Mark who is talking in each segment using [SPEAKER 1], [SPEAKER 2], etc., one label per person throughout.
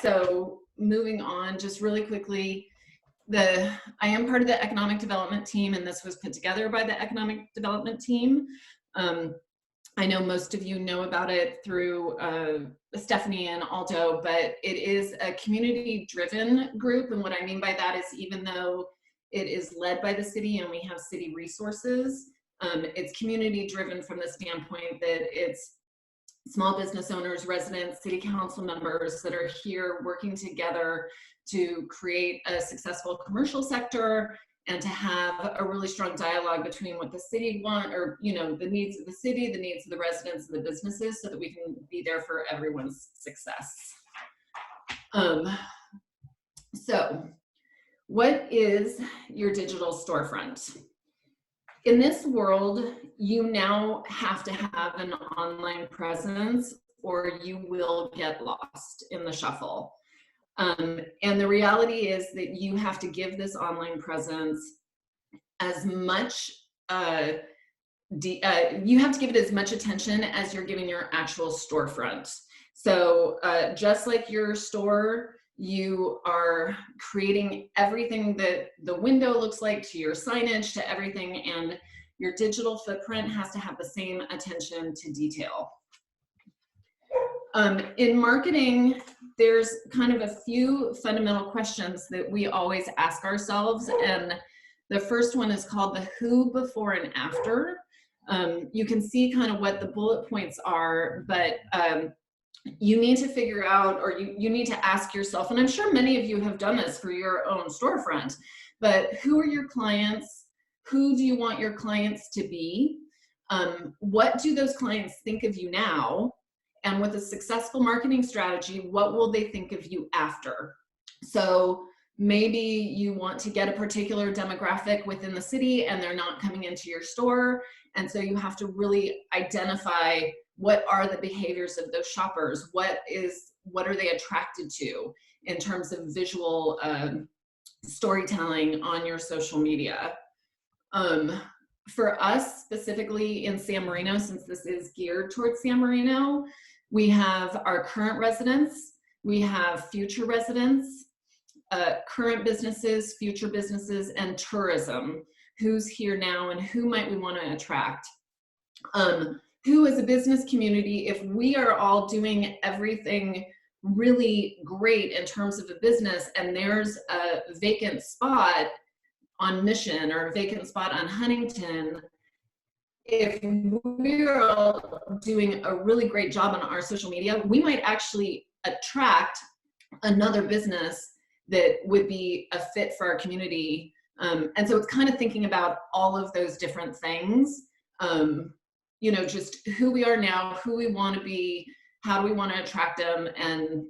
[SPEAKER 1] So moving on, just really quickly, I am part of the economic development team, and this was put together by the economic development team. I know most of you know about it through Stephanie and Aldo, but it is a community-driven group, and what I mean by that is even though it is led by the city and we have city resources, it's community-driven from the standpoint that it's small business owners, residents, city council members that are here working together to create a successful commercial sector and to have a really strong dialogue between what the city want, or the needs of the city, the needs of the residents and the businesses, so that we can be there for everyone's success. So what is your digital storefront? In this world, you now have to have an online presence or you will get lost in the shuffle. And the reality is that you have to give this online presence as much, you have to give it as much attention as you're giving your actual storefront. So just like your store, you are creating everything that the window looks like, to your signage, to everything, and your digital footprint has to have the same attention to detail. In marketing, there's kind of a few fundamental questions that we always ask ourselves, and the first one is called the who before and after. You can see kind of what the bullet points are, but you need to figure out, or you need to ask yourself, and I'm sure many of you have done this for your own storefront, but who are your clients? Who do you want your clients to be? What do those clients think of you now? And with a successful marketing strategy, what will they think of you after? So maybe you want to get a particular demographic within the city and they're not coming into your store. And so you have to really identify what are the behaviors of those shoppers? What are they attracted to in terms of visual storytelling on your social media? For us specifically in San Marino, since this is geared towards San Marino, we have our current residents, we have future residents, current businesses, future businesses, and tourism. Who's here now and who might we want to attract? Who as a business community, if we are all doing everything really great in terms of a business and there's a vacant spot on Mission or a vacant spot on Huntington, if we're all doing a really great job on our social media, we might actually attract another business that would be a fit for our community. And so it's kind of thinking about all of those different things, just who we are now, who we want to be, how do we want to attract them, and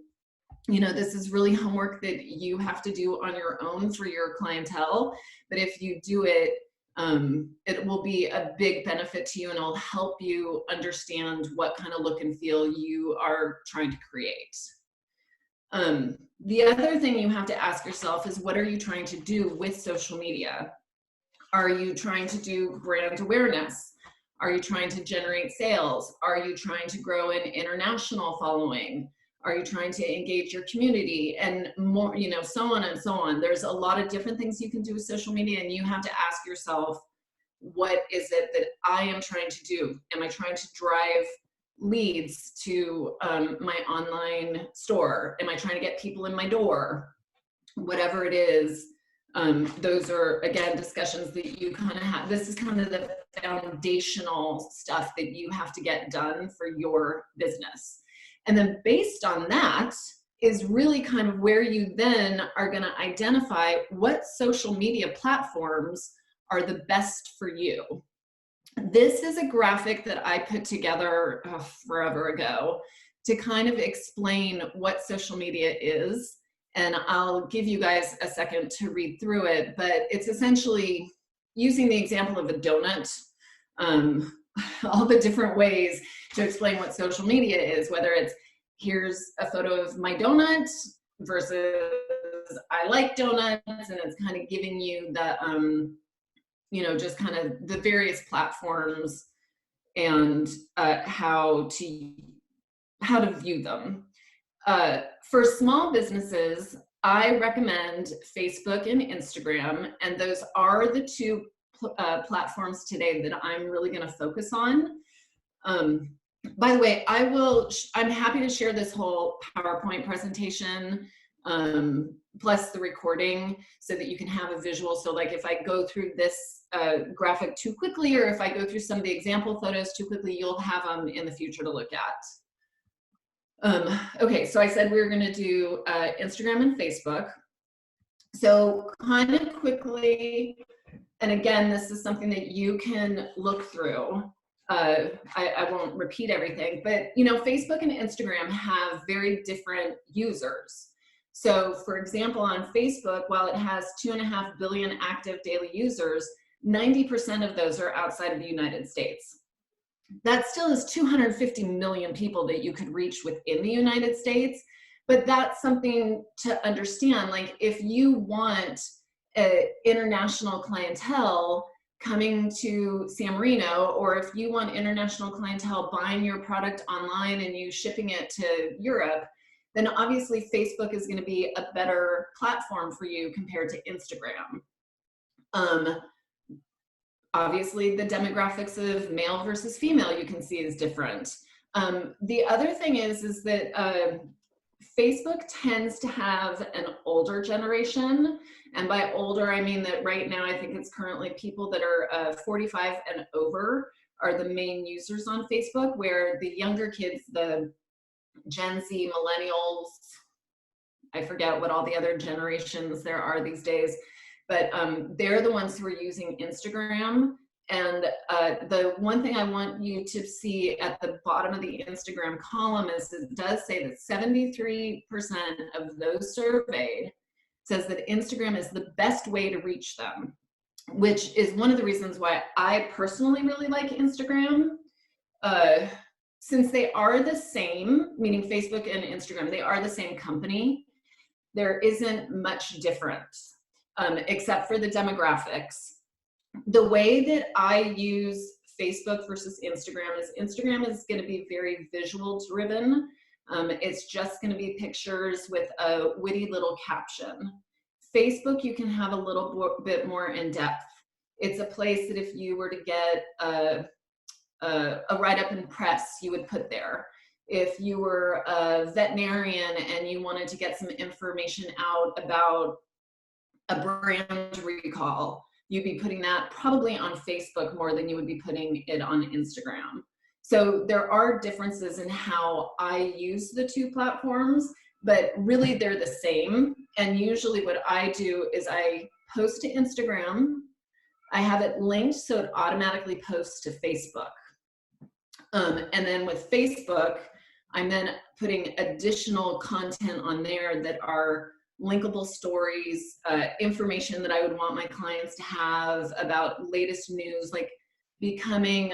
[SPEAKER 1] this is really homework that you have to do on your own for your clientele. But if you do it, it will be a big benefit to you and it'll help you understand what kind of look and feel you are trying to create. The other thing you have to ask yourself is, what are you trying to do with social media? Are you trying to do brand awareness? Are you trying to generate sales? Are you trying to grow an international following? Are you trying to engage your community? And more, so on and so on. There's a lot of different things you can do with social media, and you have to ask yourself, what is it that I am trying to do? Am I trying to drive leads to my online store? Am I trying to get people in my door? Whatever it is, those are, again, discussions that you kind of have. This is kind of the foundational stuff that you have to get done for your business. And then based on that is really kind of where you then are going to identify what social media platforms are the best for you. This is a graphic that I put together forever ago to kind of explain what social media is. And I'll give you guys a second to read through it, but it's essentially using the example of a donut, all the different ways to explain what social media is, whether it's here's a photo of my donut versus I like donuts, and it's kind of giving you the, just kind of the various platforms and how to view them. For small businesses, I recommend Facebook and Instagram, and those are the two platforms today that I'm really going to focus on. By the way, I'm happy to share this whole PowerPoint presentation, plus the recording, so that you can have a visual. So like if I go through this graphic too quickly, or if I go through some of the example photos too quickly, you'll have them in the future to look at. Okay, so I said we were gonna do Instagram and Facebook. So kind of quickly, and again, this is something that you can look through. I won't repeat everything, but you know, Facebook and Instagram have very different users. So for example, on Facebook, while it has 2.5 billion active daily users, 90% of those are outside of the United States. That still is 250 million people that you could reach within the United States, but that's something to understand. Like if you want international clientele coming to San Marino, or if you want international clientele buying your product online and you shipping it to Europe, then obviously Facebook is going to be a better platform for you compared to Instagram. Obviously, the demographics of male versus female you can see is different. The other thing is that Facebook tends to have an older generation. And by older, I mean that right now, I think it's currently people that are 45 and over are the main users on Facebook, where the younger kids, the Gen Z, millennials, I forget what all the other generations there are these days, but they're the ones who are using Instagram. And the one thing I want you to see at the bottom of the Instagram column is it does say that 73% of those surveyed says that Instagram is the best way to reach them, which is one of the reasons why I personally really like Instagram. Since they are the same, meaning Facebook and Instagram, they are the same company, there isn't much difference. Except for the demographics. The way that I use Facebook versus Instagram is going to be very visual driven. It's just going to be pictures with a witty little caption. Facebook, you can have a little bit more in depth. It's a place that if you were to get a write-up in press, you would put there. If you were a veterinarian and you wanted to get some information out about a brand recall, you'd be putting that probably on Facebook more than you would be putting it on Instagram. So there are differences in how I use the two platforms, but really they're the same. And usually what I do is I post to Instagram, I have it linked so it automatically posts to Facebook. And then with Facebook, I'm then putting additional content on there that are linkable stories, information that I would want my clients to have about latest news, like becoming,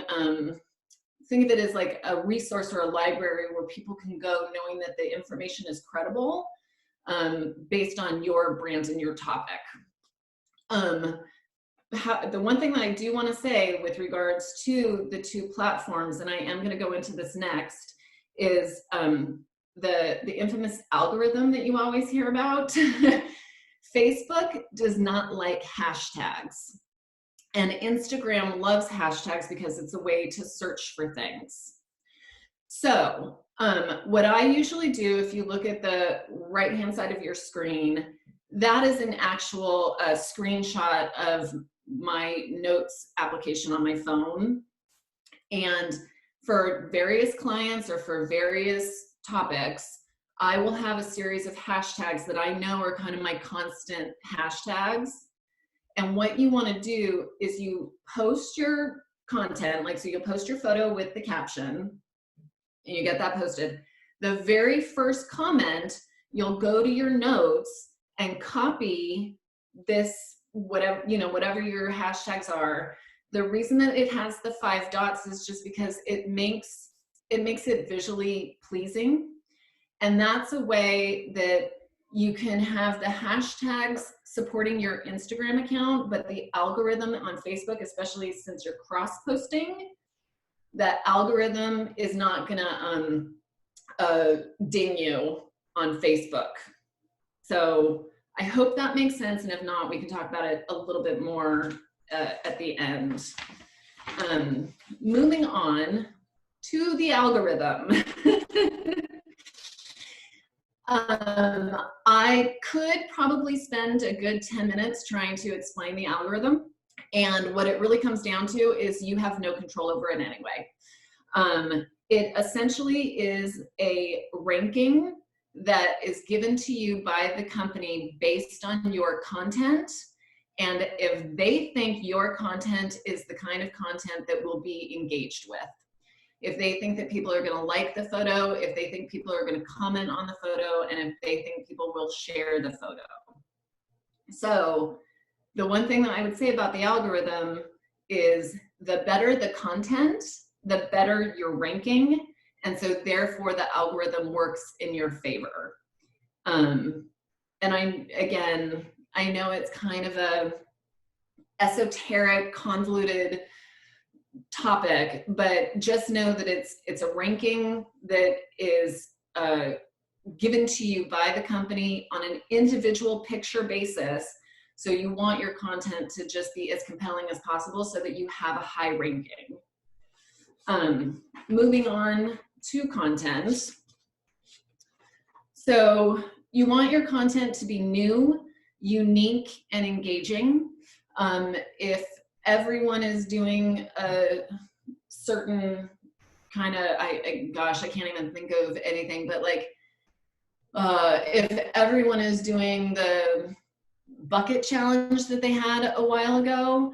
[SPEAKER 1] think of it as like a resource or a library where people can go knowing that the information is credible based on your brand and your topic. The one thing that I do want to say with regards to the two platforms, and I am going to go into this next, is the infamous algorithm that you always hear about. Facebook does not like hashtags, and Instagram loves hashtags because it's a way to search for things. So what I usually do, if you look at the right-hand side of your screen, that is an actual screenshot of my notes application on my phone. And for various clients or for various topics, I will have a series of hashtags that I know are kind of my constant hashtags. And what you want to do is you post your content, like so you'll post your photo with the caption and you get that posted. The very first comment, you'll go to your notes and copy this, whatever, you know, whatever your hashtags are. The reason that it has the 5 dots is just because it makes it visually pleasing. And that's a way that you can have the hashtags supporting your Instagram account, but the algorithm on Facebook, especially since you're cross-posting, that algorithm is not gonna ding you on Facebook. So I hope that makes sense, and if not, we can talk about it a little bit more at the end. Moving on to the algorithm. I could probably spend a good 10 minutes trying to explain the algorithm, and what it really comes down to is you have no control over it anyway. It essentially is a ranking that is given to you by the company based on your content. And if they think your content is the kind of content that will be engaged with, if they think that people are going to like the photo, if they think people are going to comment on the photo, and if they think people will share the photo. So the one thing that I would say about the algorithm is the better the content, the better your ranking. And so therefore the algorithm works in your favor. And I know it's kind of a esoteric, convoluted topic, but just know that it's a ranking that is given to you by the company on an individual picture basis. So you want your content to just be as compelling as possible so that you have a high ranking. Moving on to content. So you want your content to be new, unique, and engaging. If everyone is doing a certain kind of, gosh, I can't even think of anything, but like, if everyone is doing the bucket challenge that they had a while ago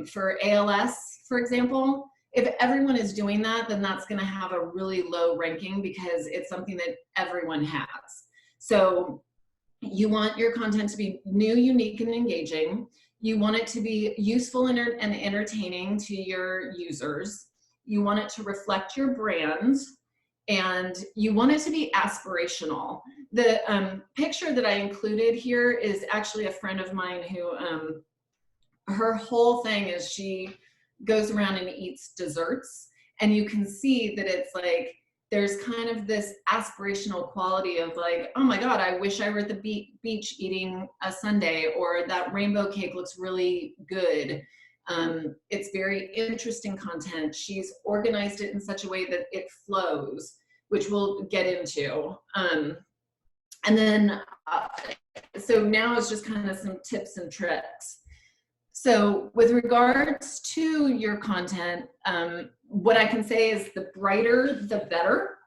[SPEAKER 1] for ALS, for example, if everyone is doing that, then that's going to have a really low ranking because it's something that everyone has. So you want your content to be new, unique, and engaging. You want it to be useful and entertaining to your users. You want it to reflect your brand, and you want it to be aspirational. The picture that I included here is actually a friend of mine who, her whole thing is she goes around and eats desserts, and you can see that it's like, there's kind of this aspirational quality of like, oh my God, I wish I were at the beach eating a sundae, or that rainbow cake looks really good. It's very interesting content. She's organized it in such a way that it flows, which we'll get into. And then, so now it's just kind of some tips and tricks. So with regards to your content, what I can say is the brighter, the better.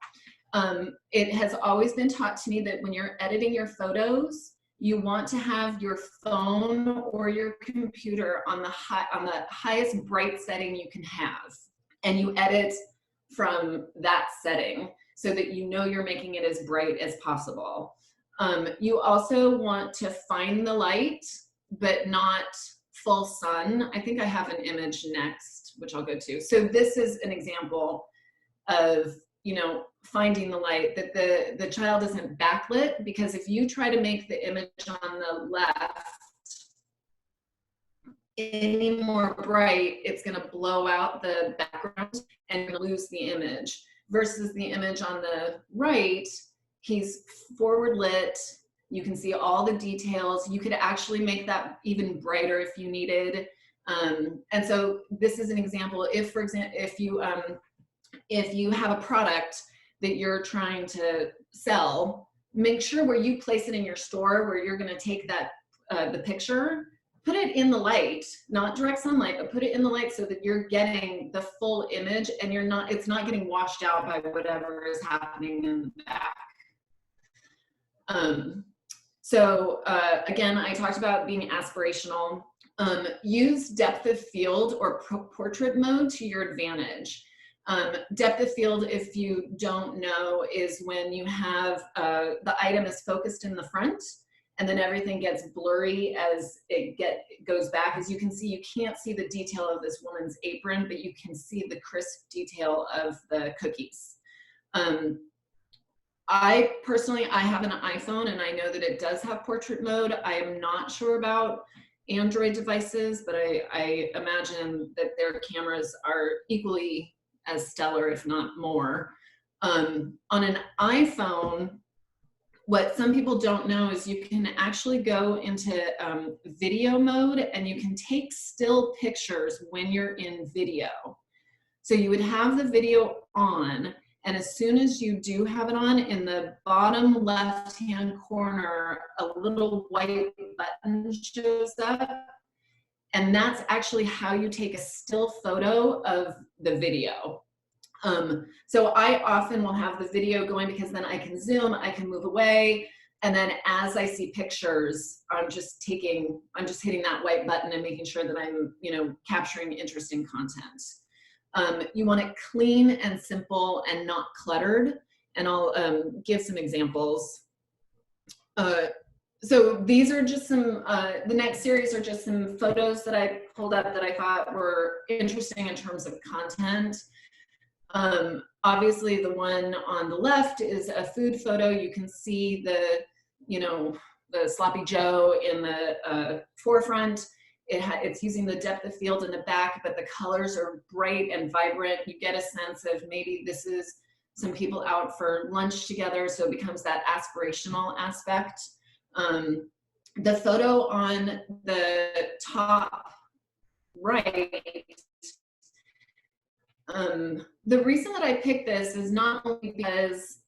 [SPEAKER 1] It has always been taught to me that when you're editing your photos, you want to have your phone or your computer on the highest bright setting you can have. And you edit from that setting so that you know you're making it as bright as possible. You also want to find the light, but not full sun. I think I have an image next, which I'll go to. So this is an example of, you know, finding the light, that the child isn't backlit, because if you try to make the image on the left any more bright, it's going to blow out the background and you're going to lose the image. Versus the image on the right, he's forward lit. You can see all the details. You could actually make that even brighter if you needed. And so this is an example. If, for example, if you have a product that you're trying to sell, make sure where you place it in your store, where you're going to take that the picture, put it in the light, not direct sunlight, but put it in the light so that you're getting the full image and it's not getting washed out by whatever is happening in the back. Again, I talked about being aspirational. Use depth of field or portrait mode to your advantage. Depth of field, if you don't know, is when you have the item is focused in the front and then everything gets blurry as it goes back. As you can see, you can't see the detail of this woman's apron, but you can see the crisp detail of the cookies. I personally have an iPhone and I know that it does have portrait mode. I am not sure about Android devices, but I imagine that their cameras are equally as stellar, if not more. On an iPhone, What some people don't know is you can actually go into video mode and you can take still pictures when you're in video. So you would have the video on, and as soon as you do have it on, in the bottom left-hand corner, a little white button shows up, and that's actually how you take a still photo of the video. So I often will have the video going because then I can zoom, I can move away, and then as I see pictures, I'm just hitting that white button and making sure that I'm, capturing interesting content. You want it clean and simple and not cluttered, and I'll give some examples. So these are just some, the next series are just some photos that I pulled up that I thought were interesting in terms of content. Obviously the one on the left is a food photo. You can see the sloppy Joe in the forefront. It's using the depth of field in the back, but the colors are bright and vibrant. You get a sense of maybe this is some people out for lunch together, so it becomes that aspirational aspect. The photo on the top right, the reason that I picked this is not only because,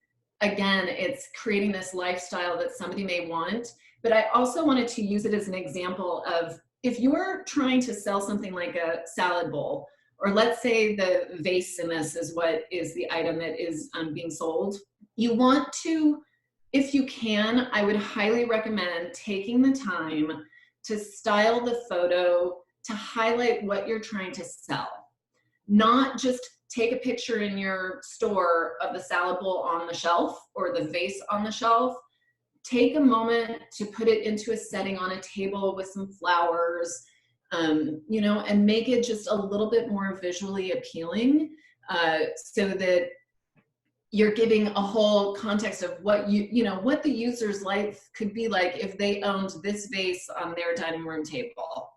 [SPEAKER 1] again, it's creating this lifestyle that somebody may want, but I also wanted to use it as an example of if you're trying to sell something like a salad bowl, or let's say the vase in this is what is the item that is being sold, you want to, if you can, I would highly recommend taking the time to style the photo to highlight what you're trying to sell. Not just take a picture in your store of the salad bowl on the shelf or the vase on the shelf. Take a moment to put it into a setting on a table with some flowers, and make it just a little bit more visually appealing, so that you're giving a whole context of what what the user's life could be like if they owned this vase on their dining room table.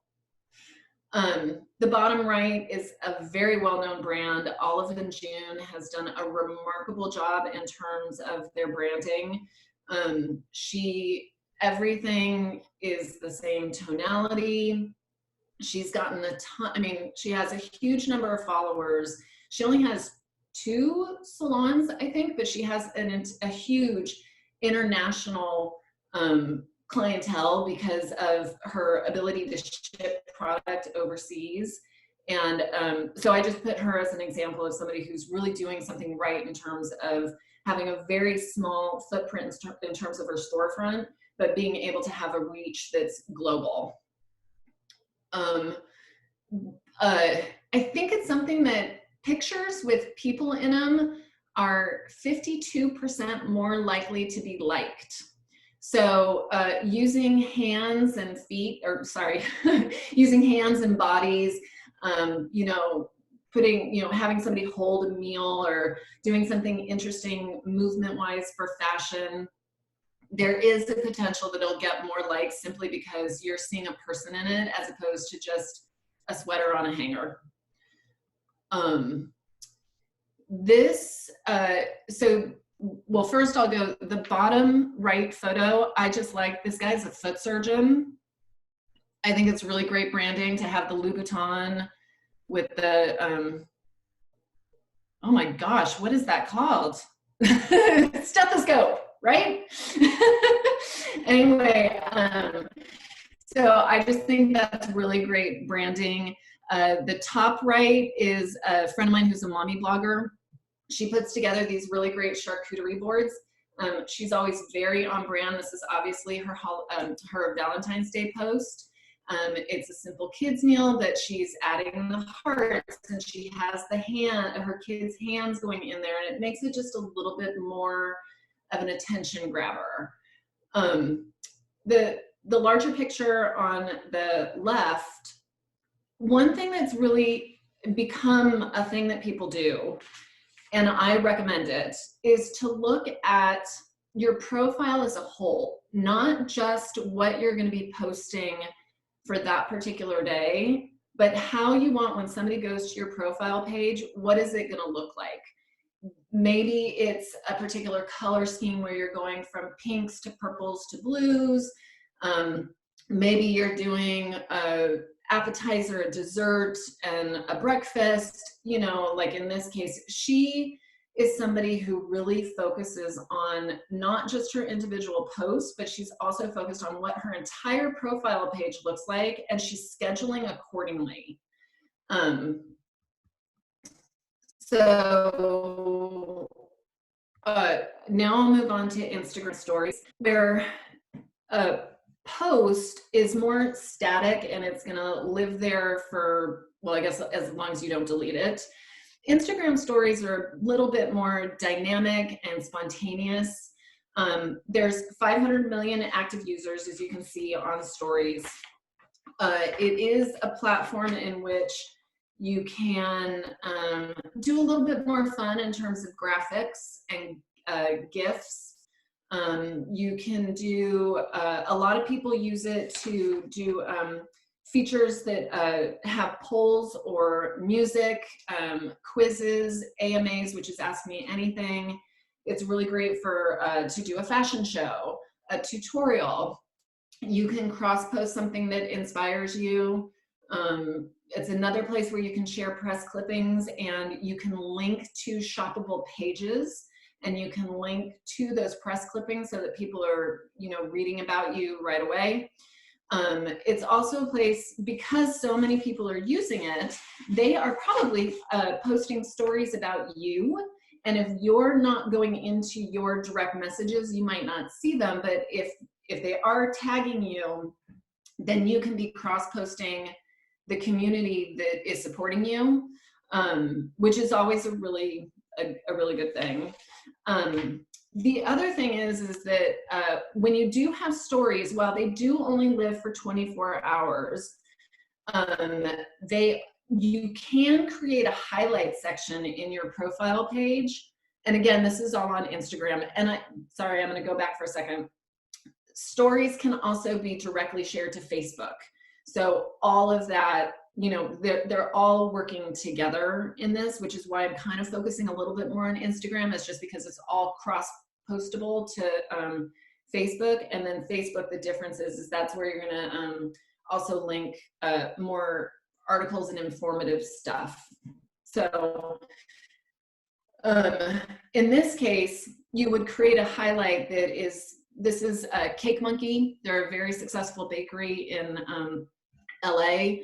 [SPEAKER 1] The bottom right is a very well-known brand. Olive and June has done a remarkable job in terms of their branding. Everything is the same tonality. She's gotten a ton, she has a huge number of followers. She only has 2 salons, I think, but she has a huge international clientele because of her ability to ship product overseas. And so I just put her as an example of somebody who's really doing something right in terms of having a very small footprint in terms of her storefront, but being able to have a reach that's global. I think it's something that pictures with people in them are 52% more likely to be liked. So using hands and feet, or sorry, using hands and bodies, having somebody hold a meal or doing something interesting movement-wise for fashion, there is a potential that it'll get more likes simply because you're seeing a person in it as opposed to just a sweater on a hanger. Well, first I'll go the bottom right photo. I just like, this guy's a foot surgeon. I think it's really great branding to have the Louboutin with the, oh my gosh, what is that called? Stethoscope, right? Anyway, so I just think that's really great branding. The top right is a friend of mine who's a mommy blogger. She puts together these really great charcuterie boards. She's always very on brand. This is obviously her Valentine's Day post. It's a simple kids meal that she's adding the hearts, and she has her kids' hands going in there, and it makes it just a little bit more of an attention grabber. The larger picture on the left, one thing that's really become a thing that people do, and I recommend it, is to look at your profile as a whole, not just what you're going to be posting for that particular day, but how you want, when somebody goes to your profile page, what is it going to look like? Maybe it's a particular color scheme where you're going from pinks to purples to blues. Maybe you're doing a appetizer, a dessert, and a breakfast. You know, like in this case, she is somebody who really focuses on not just her individual posts, but she's also focused on what her entire profile page looks like, and she's scheduling accordingly. So now I'll move on to Instagram stories, where a post is more static and it's gonna live there for, well, I guess as long as you don't delete it. Instagram stories are a little bit more dynamic and spontaneous. There's 500 million active users, as you can see on stories. It is a platform in which you can do a little bit more fun in terms of graphics and GIFs. You can do, a lot of people use it to do features that have polls or music, quizzes, AMAs, which is Ask Me Anything. It's really great for to do a fashion show, a tutorial. You can cross-post something that inspires you. It's another place where you can share press clippings, and you can link to shoppable pages, and you can link to those press clippings so that people are, you know, reading about you right away. It's also a place, because so many people are using it, they are probably posting stories about you. And if you're not going into your direct messages, you might not see them. But if they are tagging you, then you can be cross-posting the community that is supporting you, which is always a really good thing. The other thing is that when you do have stories, while they do only live for 24 hours, you can create a highlight section in your profile page. And again, this is all on Instagram. And sorry, I'm going to go back for a second. Stories can also be directly shared to Facebook. So all of that, you know, they're all working together in this, which is why I'm kind of focusing a little bit more on Instagram. It's just because it's all cross-postable to Facebook. And then Facebook, the difference is that's where you're gonna also link more articles and informative stuff. So in this case, you would create a highlight that is, this is Cake Monkey. They're a very successful bakery in LA.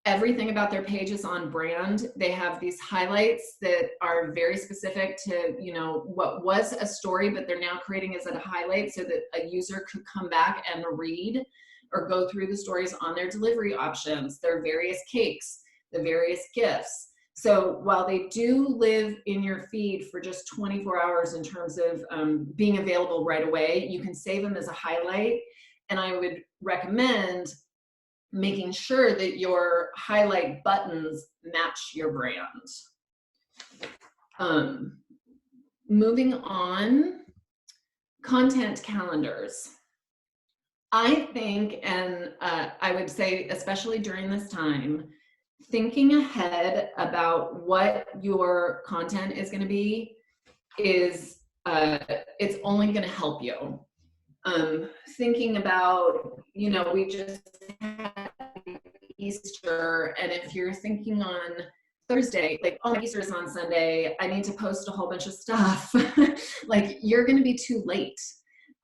[SPEAKER 1] Everything about their page is on brand. They have these highlights that are very specific to, you know, what was a story, but they're now creating as a highlight so that a user could come back and read or go through the stories on their delivery options, their various cakes, the various gifts. So while they do live in your feed for just 24 hours in terms of being available right away, you can save them as a highlight. And I would recommend making sure that your highlight buttons match your brand. Moving on, content calendars. I think, and I would say, especially during this time, thinking ahead about what your content is going to be is, it's only going to help you. Thinking about, you know, we just had Easter, and if you're thinking on Thursday, like, oh, Easter is on Sunday, I need to post a whole bunch of stuff, like, you're going to be too late.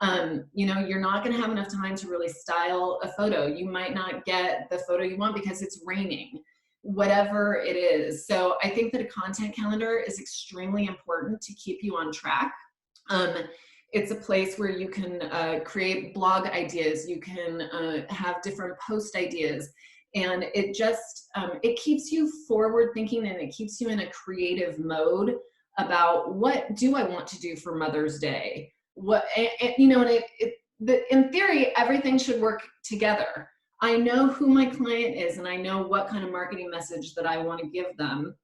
[SPEAKER 1] You know, you're not going to have enough time to really style a photo. You might not get the photo you want because it's raining, whatever it is. So I think that a content calendar is extremely important to keep you on track. It's a place where you can create blog ideas, you can have different post ideas, and it just, it keeps you forward thinking, and it keeps you in a creative mode about, what do I want to do for Mother's Day? You know, and in theory, everything should work together. I know who my client is, and I know what kind of marketing message that I want to give them.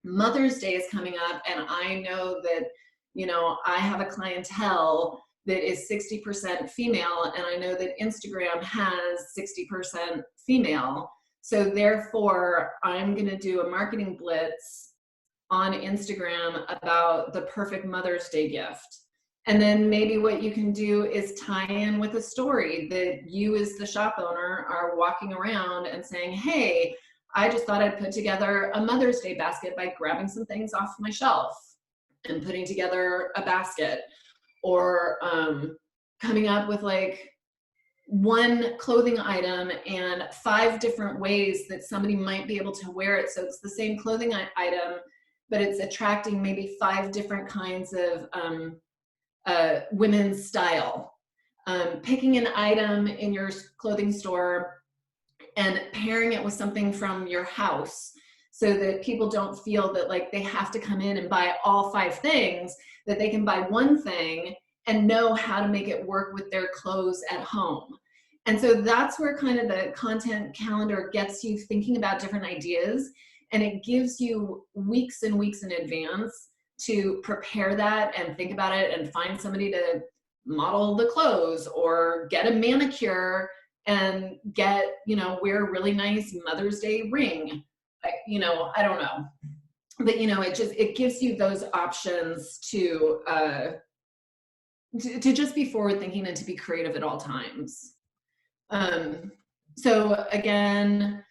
[SPEAKER 1] Mother's Day is coming up, and I know that, you know, I have a clientele that is 60% female, and I know that Instagram has 60% female. So therefore, I'm going to do a marketing blitz on Instagram about the perfect Mother's Day gift. And then maybe what you can do is tie in with a story that you as the shop owner are walking around and saying, hey, I just thought I'd put together a Mother's Day basket by grabbing some things off my shelf and putting together a basket, or coming up with like one clothing item and 5 different ways that somebody might be able to wear it. So it's the same clothing item, but it's attracting maybe 5 different kinds of women's style. Picking an item in your clothing store and pairing it with something from your house, so that people don't feel that like they have to come in and buy all 5 things, that they can buy one thing and know how to make it work with their clothes at home. And so that's where kind of the content calendar gets you thinking about different ideas, and it gives you weeks and weeks in advance to prepare that and think about it and find somebody to model the clothes or get a manicure and get, wear a really nice Mother's Day ring. I don't know. But, it gives you those options to just be forward thinking and to be creative at all times. So again,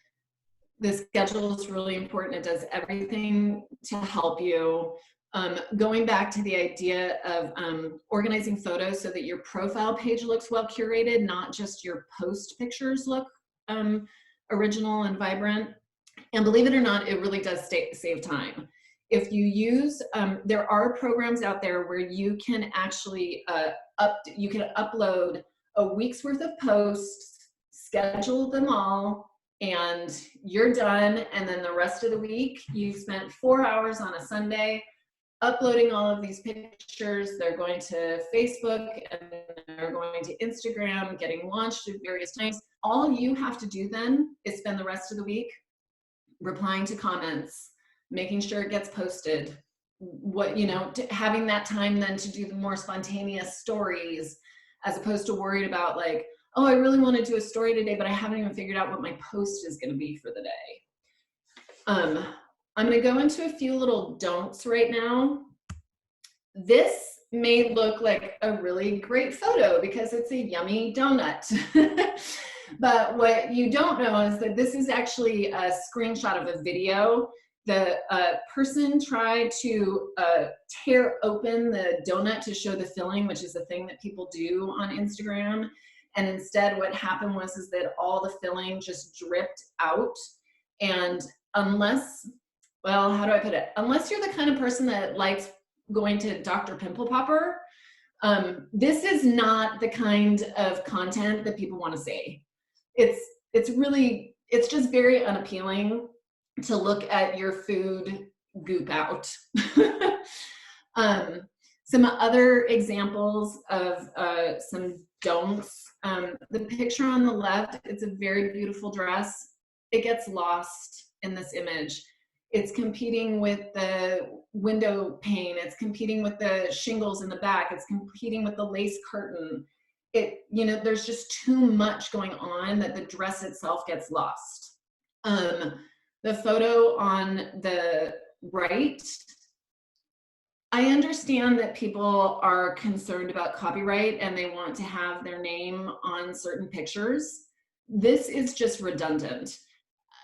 [SPEAKER 1] the schedule is really important. It does everything to help you. Going back to the idea of organizing photos so that your profile page looks well curated, not just your post pictures look original and vibrant. And believe it or not, it really does save time. If you use, there are programs out there where you can actually upload a week's worth of posts, schedule them all, and you're done. And then the rest of the week, you spent 4 hours on a Sunday uploading all of these pictures. They're going to Facebook and they're going to Instagram, getting launched at various times. All you have to do then is spend the rest of the week replying to comments, making sure it gets posted, having that time then to do the more spontaneous stories, as opposed to worried about like, oh, I really want to do a story today, but I haven't even figured out what my post is going to be for the day. I'm going to go into a few little don'ts right now. This may look like a really great photo because it's a yummy donut. But what you don't know is that this is actually a screenshot of a video. The person tried to tear open the donut to show the filling, which is a thing that people do on Instagram. And instead what happened was that all the filling just dripped out. And unless, well, how do I put it? Unless you're the kind of person that likes going to Dr. Pimple Popper, this is not the kind of content that people want to see. It's just very unappealing to look at your food goop out. Some other examples of some don'ts. The picture on the left, it's a very beautiful dress. It gets lost in this image. It's competing with the window pane. It's competing with the shingles in the back. It's competing with the lace curtain. There's just too much going on that the dress itself gets lost. The photo on the right, I understand that people are concerned about copyright and they want to have their name on certain pictures. This is just redundant.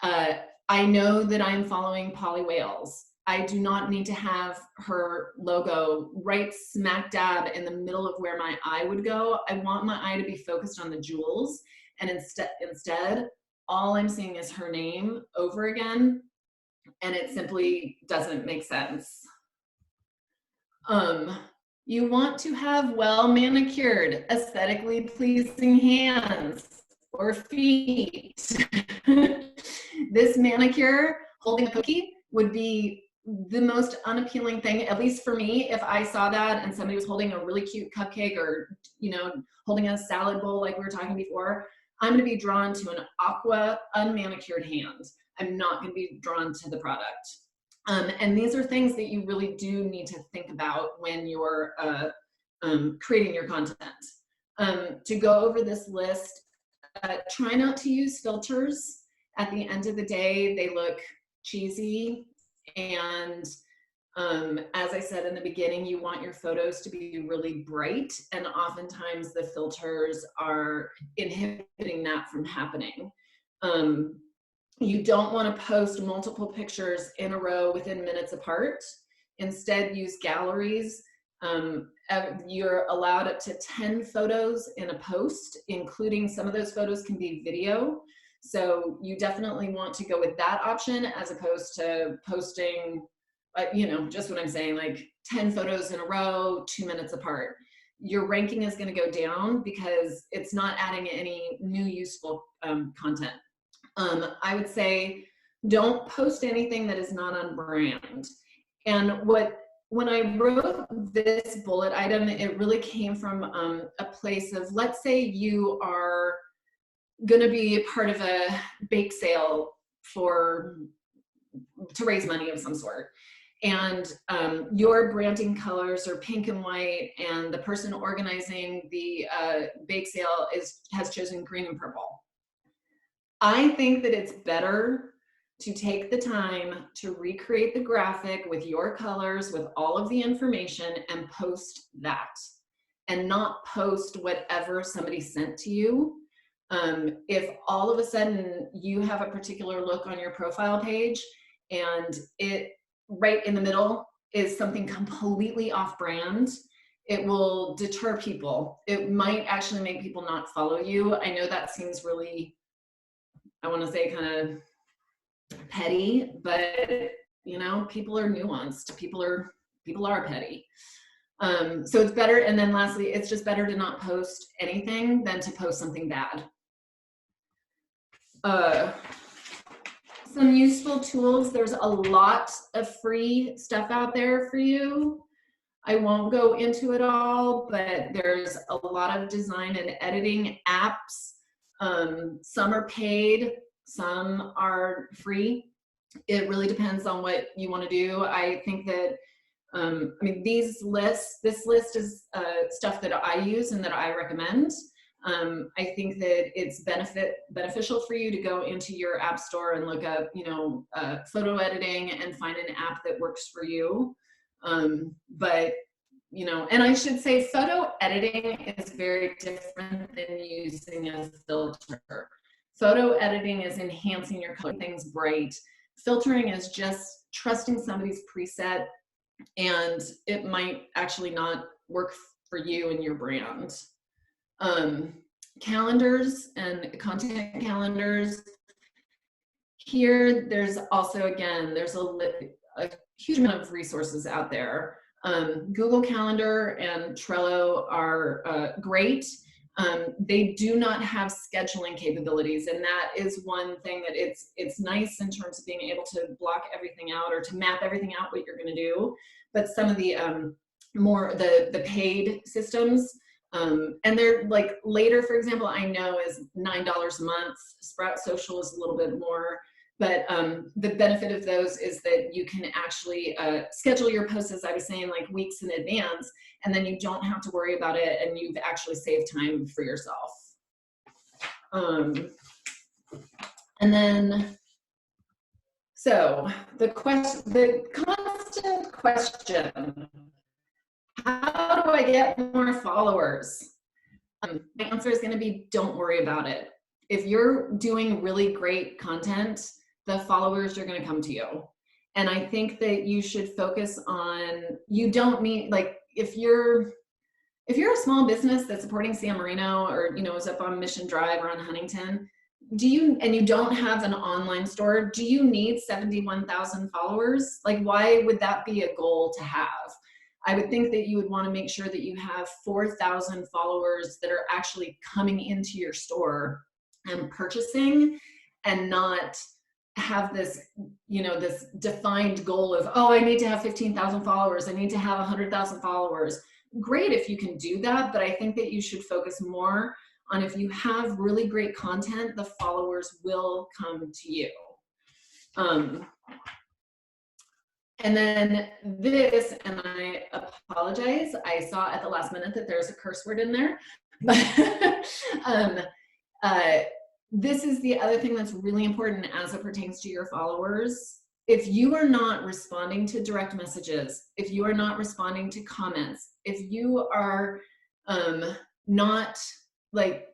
[SPEAKER 1] I know that I'm following Polly Wales. I do not need to have her logo right smack dab in the middle of where my eye would go. I want my eye to be focused on the jewels, and instead, all I'm seeing is her name over again, and it simply doesn't make sense. You want to have well manicured, aesthetically pleasing hands or feet. This manicure holding a cookie would be the most unappealing thing, at least for me. If I saw that and somebody was holding a really cute cupcake or, holding a salad bowl like we were talking before, I'm going to be drawn to an aqua unmanicured hand. I'm not going to be drawn to the product. And these are things that you really do need to think about when you're creating your content. To go over this list, try not to use filters. At the end of the day, they look cheesy, and As I said in the beginning, you want your photos to be really bright, and oftentimes the filters are inhibiting that from happening. You don't want to post multiple pictures in a row within minutes apart. Instead, use galleries. You're allowed up to 10 photos in a post, including some of those photos can be video. So you definitely want to go with that option as opposed to posting, you know, just what I'm saying, like 10 photos in a row, 2 minutes apart. Your ranking is going to go down because it's not adding any new useful content. I would say don't post anything that is not on brand. And when I wrote this bullet item, it really came from a place of, let's say you are going to be part of a bake sale to raise money of some sort. And your branding colors are pink and white, and the person organizing the bake sale has chosen green and purple. I think that it's better to take the time to recreate the graphic with your colors, with all of the information, and post that, and not post whatever somebody sent to you. If all of a sudden you have a particular look on your profile page and it right in the middle is something completely off brand, it will deter people. It might actually make people not follow you. I know that seems really, I want to say, kind of petty, but you know, people are nuanced. People are petty. So it's better. And then lastly, it's just better to not post anything than to post something bad. Some useful tools. There's a lot of free stuff out there for you. I won't go into it all, but there's a lot of design and editing apps. Some are paid, some are free. It really depends on what you want to do. I think that, I mean, this list is stuff that I use and that I recommend. I think that it's beneficial for you to go into your app store and look up, you know, photo editing and find an app that works for you. But, you know, and I should say photo editing is very different than using a filter. Photo editing is enhancing your color, things bright. Filtering is just trusting somebody's preset, and it might actually not work for you and your brand. Calendars and content calendars. Here, there's also, again, there's a huge amount of resources out there. Google Calendar and Trello are great. They do not have scheduling capabilities, and that is one thing that it's nice in terms of being able to block everything out or to map everything out what you're going to do. But some of the more the paid systems, and they're like Later, for example, I know is $9 a month. Sprout Social is a little bit more. But the benefit of those is that you can actually schedule your posts, as I was saying, like weeks in advance, and then you don't have to worry about it, and you've actually saved time for yourself. And then, so the constant question, how do I get more followers? My answer is going to be, don't worry about it. If you're doing really great content, the followers are going to come to you. And I think that you should focus on, you don't need, like, if you're a small business that's supporting San Marino or, you know, is up on Mission Drive or on Huntington, and you don't have an online store, do you need 71,000 followers? Like, why would that be a goal to have? I would think that you would want to make sure that you have 4,000 followers that are actually coming into your store and purchasing, and not have this, you know, this defined goal of, oh, I need to have 15,000 followers. I need to have 100,000 followers. Great if you can do that, but I think that you should focus more on, if you have really great content, the followers will come to you. And then this, and I apologize, I saw at the last minute that there's a curse word in there, but this is the other thing that's really important as it pertains to your followers. if you are not responding to direct messages, if you are not responding to comments, if you are not like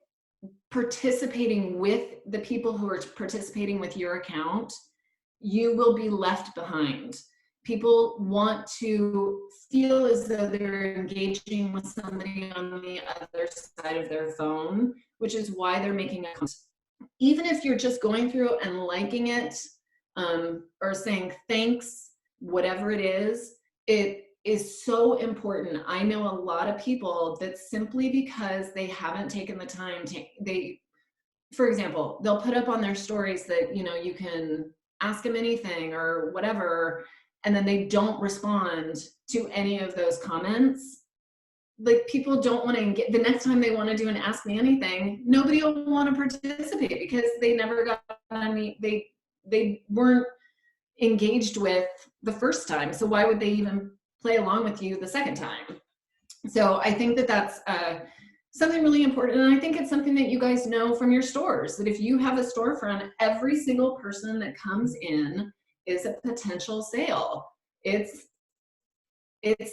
[SPEAKER 1] participating with the people who are participating with your account, you will be left behind. People want to feel as though they're engaging with somebody on the other side of their phone, which is why they're making a comment. Even if you're just going through and liking it, or saying thanks, whatever it is so important. I know a lot of people that simply because they haven't taken the time to, for example, they'll put up on their stories that, you know, you can ask them anything or whatever, and then they don't respond to any of those comments. Like, people don't want to get, the next time they want to do an ask me anything, nobody will want to participate because they never got any, they weren't engaged with the first time. So why would they even play along with you the second time? So I think that that's something really important. And I think it's something that you guys know from your stores, that if you have a storefront, every single person that comes in is a potential sale. It's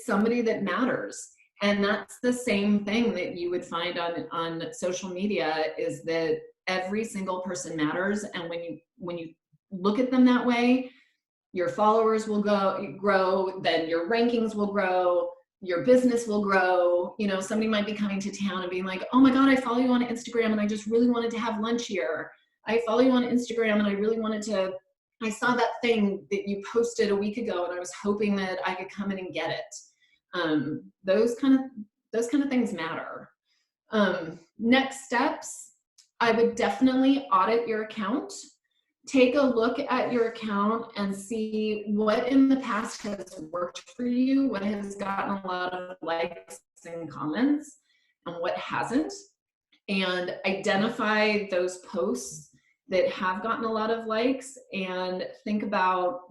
[SPEAKER 1] somebody that matters. And that's the same thing that you would find on social media, is that every single person matters. And when you look at them that way, your followers will grow, then your rankings will grow, your business will grow. You know, somebody might be coming to town and being like, oh my God, I follow you on Instagram and I just really wanted to have lunch here. I follow you on Instagram and I really wanted to, I saw that thing that you posted a week ago and I was hoping that I could come in and get it. Those kind of things matter. Next steps, I would definitely audit your account. Take a look at your account and see what in the past has worked for you, what has gotten a lot of likes and comments, and what hasn't. And identify those posts that have gotten a lot of likes and think about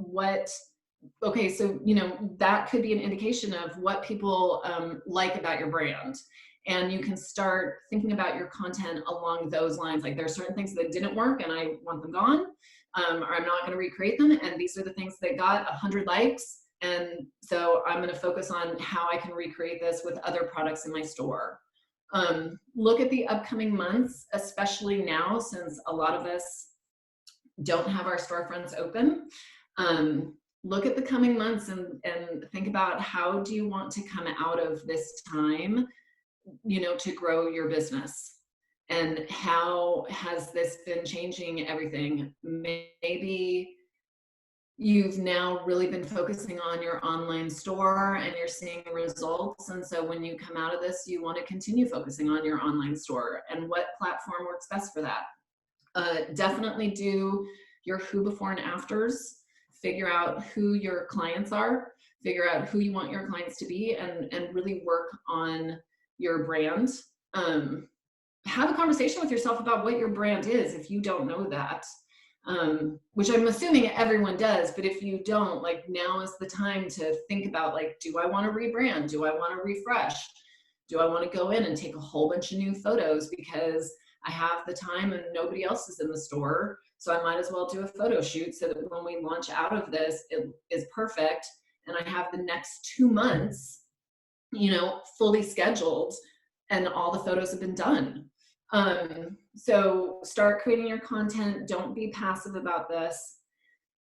[SPEAKER 1] okay, so, you know, that could be an indication of what people like about your brand. And you can start thinking about your content along those lines. Like, there are certain things that didn't work and I want them gone, or I'm not going to recreate them. And these are the things that got 100 likes. And so I'm going to focus on how I can recreate this with other products in my store. Look at the upcoming months, especially now, since a lot of us don't have our storefronts open. Look at the coming months and think about, how do you want to come out of this time, you know, to grow your business? And how has this been changing everything? Maybe you've now really been focusing on your online store and you're seeing results. And so when you come out of this, you want to continue focusing on your online store, and what platform works best for that. Definitely do your who before and afters. Figure out who your clients are, figure out who you want your clients to be, and really work on your brand. Have a conversation with yourself about what your brand is if you don't know that, which I'm assuming everyone does, but if you don't, like, now is the time to think about, like, do I want to rebrand? Do I want to refresh? Do I want to go in and take a whole bunch of new photos because I have the time and nobody else is in the store? So I might as well do a photo shoot so that when we launch out of this, it is perfect. And I have the next 2 months, you know, fully scheduled and all the photos have been done. So start creating your content. Don't be passive about this.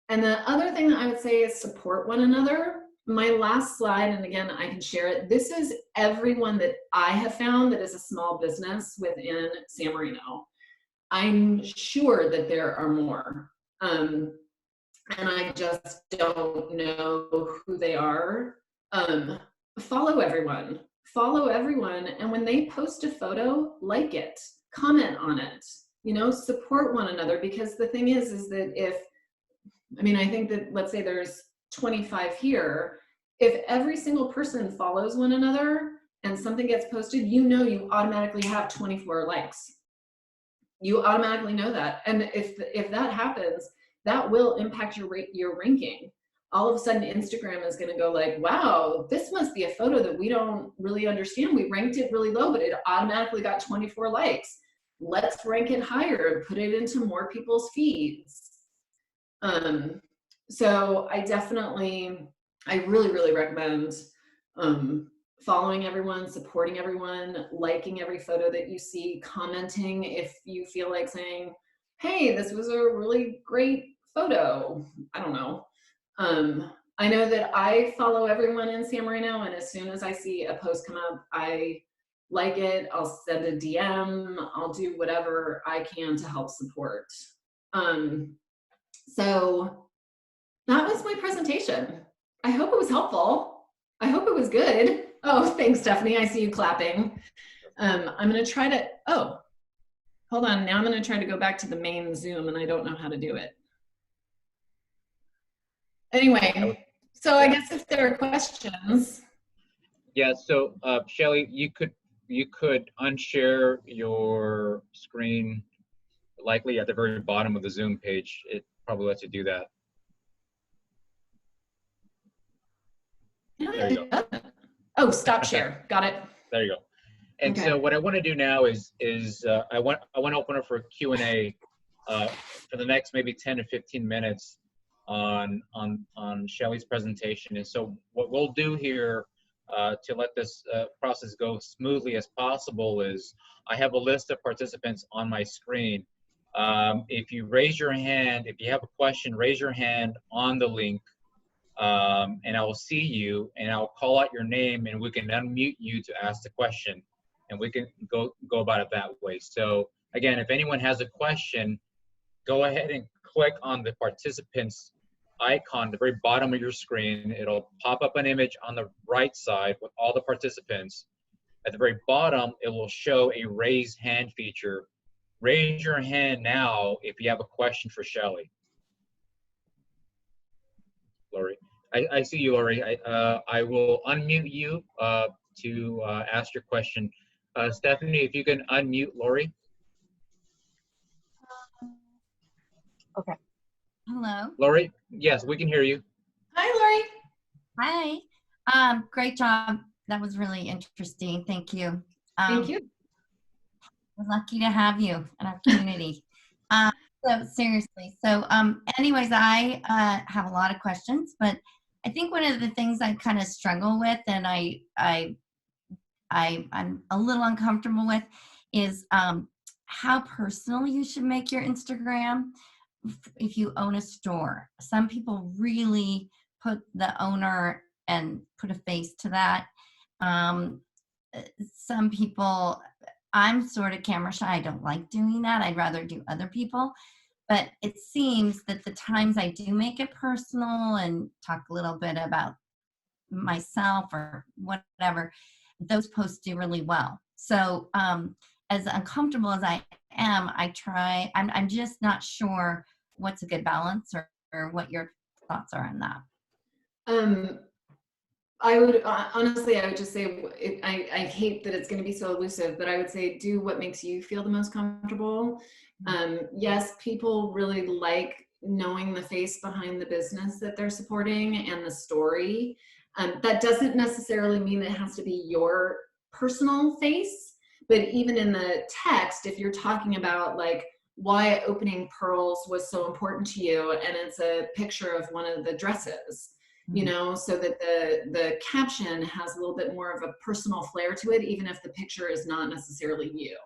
[SPEAKER 1] And the other thing that I would say is support one another. My last slide, and again, I can share it. This is everyone that I have found that is a small business within San Marino. I'm sure that there are more, and I just don't know who they are. Follow everyone, and when they post a photo, like it, comment on it, you know, support one another. Because the thing is that I think that, let's say there's 25 here, if every single person follows one another and something gets posted, you know, you automatically have 24 likes. You automatically know that. And if that happens, that will impact your ranking. All of a sudden, Instagram is going to go like, wow, this must be a photo that we don't really understand. We ranked it really low, but it automatically got 24 likes. Let's rank it higher and put it into more people's feeds. So I really, really recommend following everyone, supporting everyone, liking every photo that you see, commenting if you feel like saying, hey, this was a really great photo. I don't know. I know that I follow everyone in San Marino, and as soon as I see a post come up, I like it. I'll send a DM. I'll do whatever I can to help support. So that was my presentation. I hope it was helpful. I hope it was good. Oh, thanks, Stephanie. I see you clapping. I'm going to try to, oh, hold on. Now I'm going to try to go back to the main Zoom, and I don't know how to do it. Anyway, so I guess if there are questions.
[SPEAKER 2] Yeah, so Shelly, you could unshare your screen likely at the very bottom of the Zoom page. It probably lets you do that. There you go.
[SPEAKER 1] Oh, stop share. Got it.
[SPEAKER 2] There you go. And okay. So what I want to do now is I want to open up for Q&A for the next maybe 10 to 15 minutes on Shelly's presentation. And so what we'll do here to let this process go smoothly as possible is I have a list of participants on my screen. If you raise your hand, if you have a question, raise your hand on the link. And I will see you, and I'll call out your name, and we can unmute you to ask the question, and we can go about it that way. So again, if anyone has a question, go ahead and click on the participants icon at the very bottom of your screen. It'll pop up an image on the right side with all the participants. At the very bottom, it will show a raise hand feature. Raise your hand now if you have a question for Shelly. Lori. I see you, Lori. I will unmute you to ask your question. Stephanie, if you can unmute Lori.
[SPEAKER 3] Okay. Hello.
[SPEAKER 2] Lori, yes, we can hear you.
[SPEAKER 1] Hi,
[SPEAKER 3] Lori. Hi. Great job. That was really interesting. Thank you.
[SPEAKER 1] Thank you.
[SPEAKER 3] We're lucky to have you in our community. So seriously, anyways, I have a lot of questions, but I think one of the things I kind of struggle with, and I'm a little uncomfortable with, is how personal you should make your Instagram if you own a store. Some people really put the owner and put a face to that. Some people, I'm sort of camera shy. I don't like doing that. I'd rather do other people. But it seems that the times I do make it personal and talk a little bit about myself or whatever, those posts do really well. So as uncomfortable as I am, I'm just not sure what's a good balance or what your thoughts are on that.
[SPEAKER 1] I would honestly, I would just say, I hate that it's going to be so elusive, but I would say do what makes you feel the most comfortable. Yes, people really like knowing the face behind the business that they're supporting and the story. That doesn't necessarily mean it has to be your personal face, but even in the text, if you're talking about like why opening pearls was so important to you, and it's a picture of one of the dresses, you know, so that the caption has a little bit more of a personal flair to it, even if the picture is not necessarily you.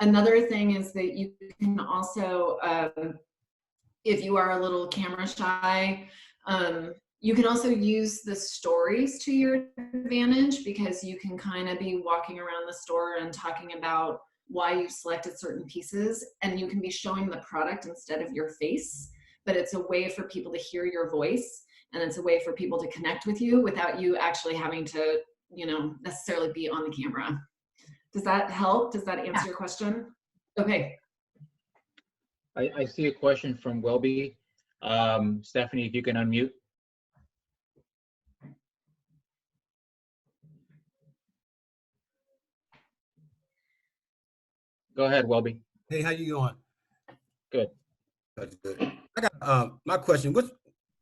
[SPEAKER 1] Another thing is that you can also, if you are a little camera shy, you can also use the stories to your advantage, because you can kind of be walking around the store and talking about why you selected certain pieces, and you can be showing the product instead of your face, but it's a way for people to hear your voice, and it's a way for people to connect with you without you actually having to, you know, necessarily be on the camera. Does that help? Does that answer your question? Okay.
[SPEAKER 2] I see a question from Welby. Stephanie, if you can unmute. Go ahead, Welby.
[SPEAKER 4] Hey, how you doing?
[SPEAKER 2] Good.
[SPEAKER 4] That's good. I got my question.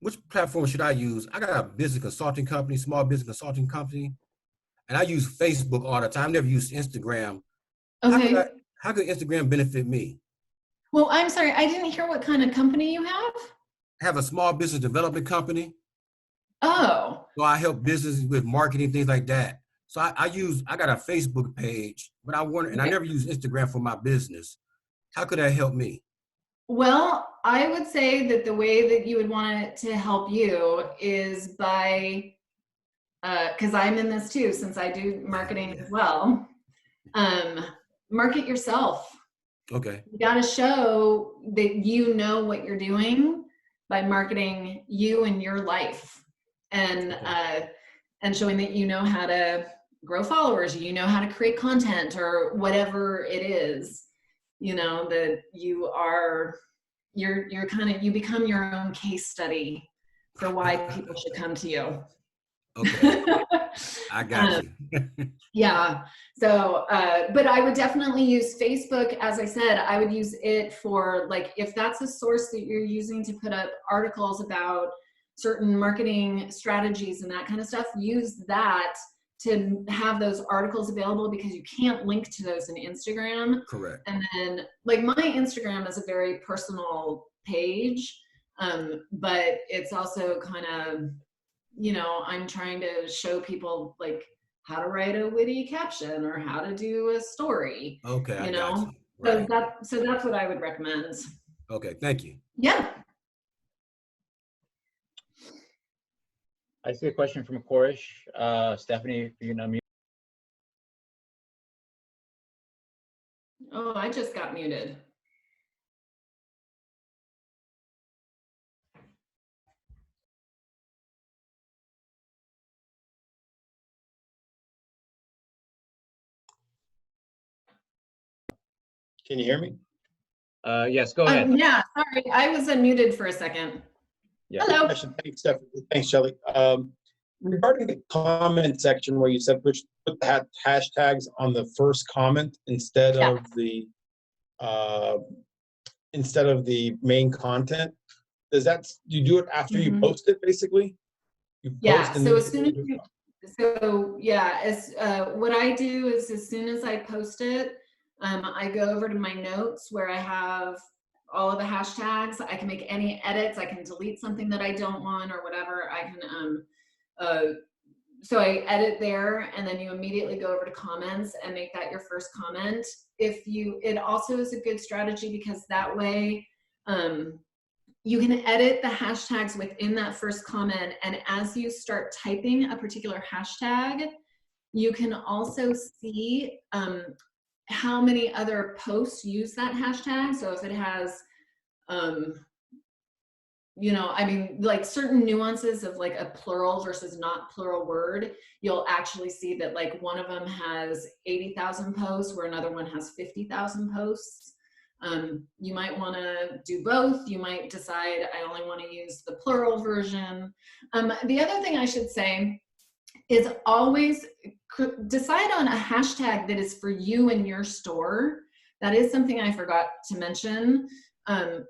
[SPEAKER 4] Which platform should I use? I got a business consulting company, small business consulting company, and I use Facebook all the time. I never used Instagram.
[SPEAKER 1] Okay.
[SPEAKER 4] How could Instagram benefit me?
[SPEAKER 1] Well, I'm sorry, I didn't hear what kind of company you have.
[SPEAKER 4] have a small business development company.
[SPEAKER 1] Oh,
[SPEAKER 4] So I help businesses with marketing, things like that. So I got a Facebook page, but I wonder, and I
[SPEAKER 1] yeah.
[SPEAKER 4] never use Instagram for my business. How could that help me?
[SPEAKER 1] Well, I would say that the way that you would want it to help you is by, because I'm in this too, since I do marketing as well. Um, Market yourself.
[SPEAKER 4] Okay.
[SPEAKER 1] You got to show that you know what you're doing by marketing you and your life, and showing that you know how to grow followers, you know how to create content or whatever it is, you know, that you are, you're kind of, you become your own case study for why people should come to you.
[SPEAKER 4] Okay. I got you.
[SPEAKER 1] Yeah. So, but I would definitely use Facebook. As I said, I would use it for, like, if that's a source that you're using to put up articles about certain marketing strategies and that kind of stuff, use that to have those articles available, because you can't link to those in Instagram.
[SPEAKER 4] Correct.
[SPEAKER 1] And then, like, my Instagram is a very personal page, but it's also kind of, you know, I'm trying to show people, like, how to write a witty caption or how to do a story.
[SPEAKER 4] Okay, I
[SPEAKER 1] you
[SPEAKER 4] got
[SPEAKER 1] know,
[SPEAKER 4] you. Right.
[SPEAKER 1] so that's what I would recommend.
[SPEAKER 4] Okay, thank you.
[SPEAKER 1] Yeah.
[SPEAKER 2] I see a question from Korish. Stephanie, if you can unmute.
[SPEAKER 1] Oh, I just got muted.
[SPEAKER 5] Can you hear me?
[SPEAKER 2] Yes, go ahead.
[SPEAKER 1] Yeah, sorry, I was unmuted for a second.
[SPEAKER 2] Yeah.
[SPEAKER 1] Hello.
[SPEAKER 5] Thanks, Stephanie. Thanks, Shelley. Regarding the comment section where you said put the hashtags on the first comment instead
[SPEAKER 1] Yeah.
[SPEAKER 5] of the main content, does that, you do it after you post it, basically? You post
[SPEAKER 1] Yeah.
[SPEAKER 5] and
[SPEAKER 1] So
[SPEAKER 5] then
[SPEAKER 1] as soon as you, so yeah, as what I do is, as soon as I post it, I go over to my notes where I have all of the hashtags. I can make any edits. I can delete something that I don't want or whatever. I can, so I edit there, and then you immediately go over to comments and make that your first comment. It also is a good strategy, because that way, you can edit the hashtags within that first comment. And as you start typing a particular hashtag, you can also see how many other posts use that hashtag. So if it has, you know, I mean, like, certain nuances of, like, a plural versus not plural word, you'll actually see that, like, one of them has 80,000 posts where another one has 50,000 posts. You might want to do both. You might decide, I only want to use the plural version. The other thing I should say is, always decide on a hashtag that is for you and your store. That is something I forgot to mention. And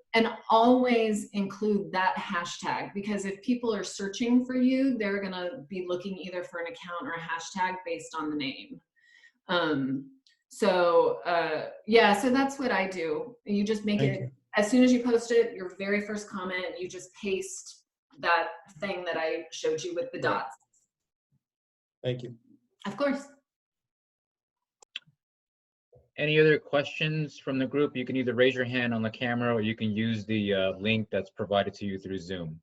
[SPEAKER 1] always include that hashtag, because if people are searching for you, they're going to be looking either for an account or a hashtag based on the name. Yeah, so that's what I do. You just make it, as soon as you post it, your very first comment, you just paste that thing that I showed you with the dots.
[SPEAKER 5] Thank you.
[SPEAKER 1] Of course.
[SPEAKER 2] Any other questions from the group? You can either raise your hand on the camera, or you can use the link that's provided to you through Zoom.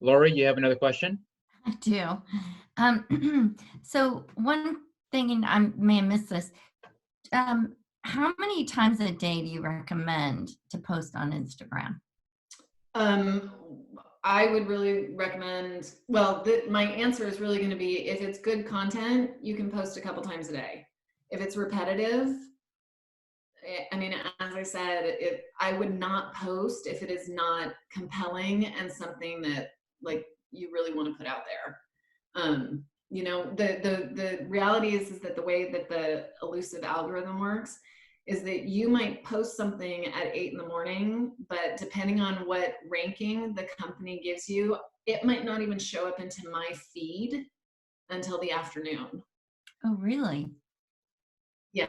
[SPEAKER 2] Lori, you have another question?
[SPEAKER 3] I do. So one thing, and I may have missed this, how many times a day do you recommend to post on Instagram?
[SPEAKER 1] I would really recommend, well, my answer is really going to be, if it's good content, you can post a couple times a day. If it's repetitive, I mean, as I said, I would not post if it is not compelling and something that, like, you really want to put out there. You know, the reality is that the way that the elusive algorithm works is that you might post something at 8 in the morning, but depending on what ranking the company gives you, it might not even show up into my feed until the afternoon.
[SPEAKER 3] Oh, really?
[SPEAKER 1] Yeah.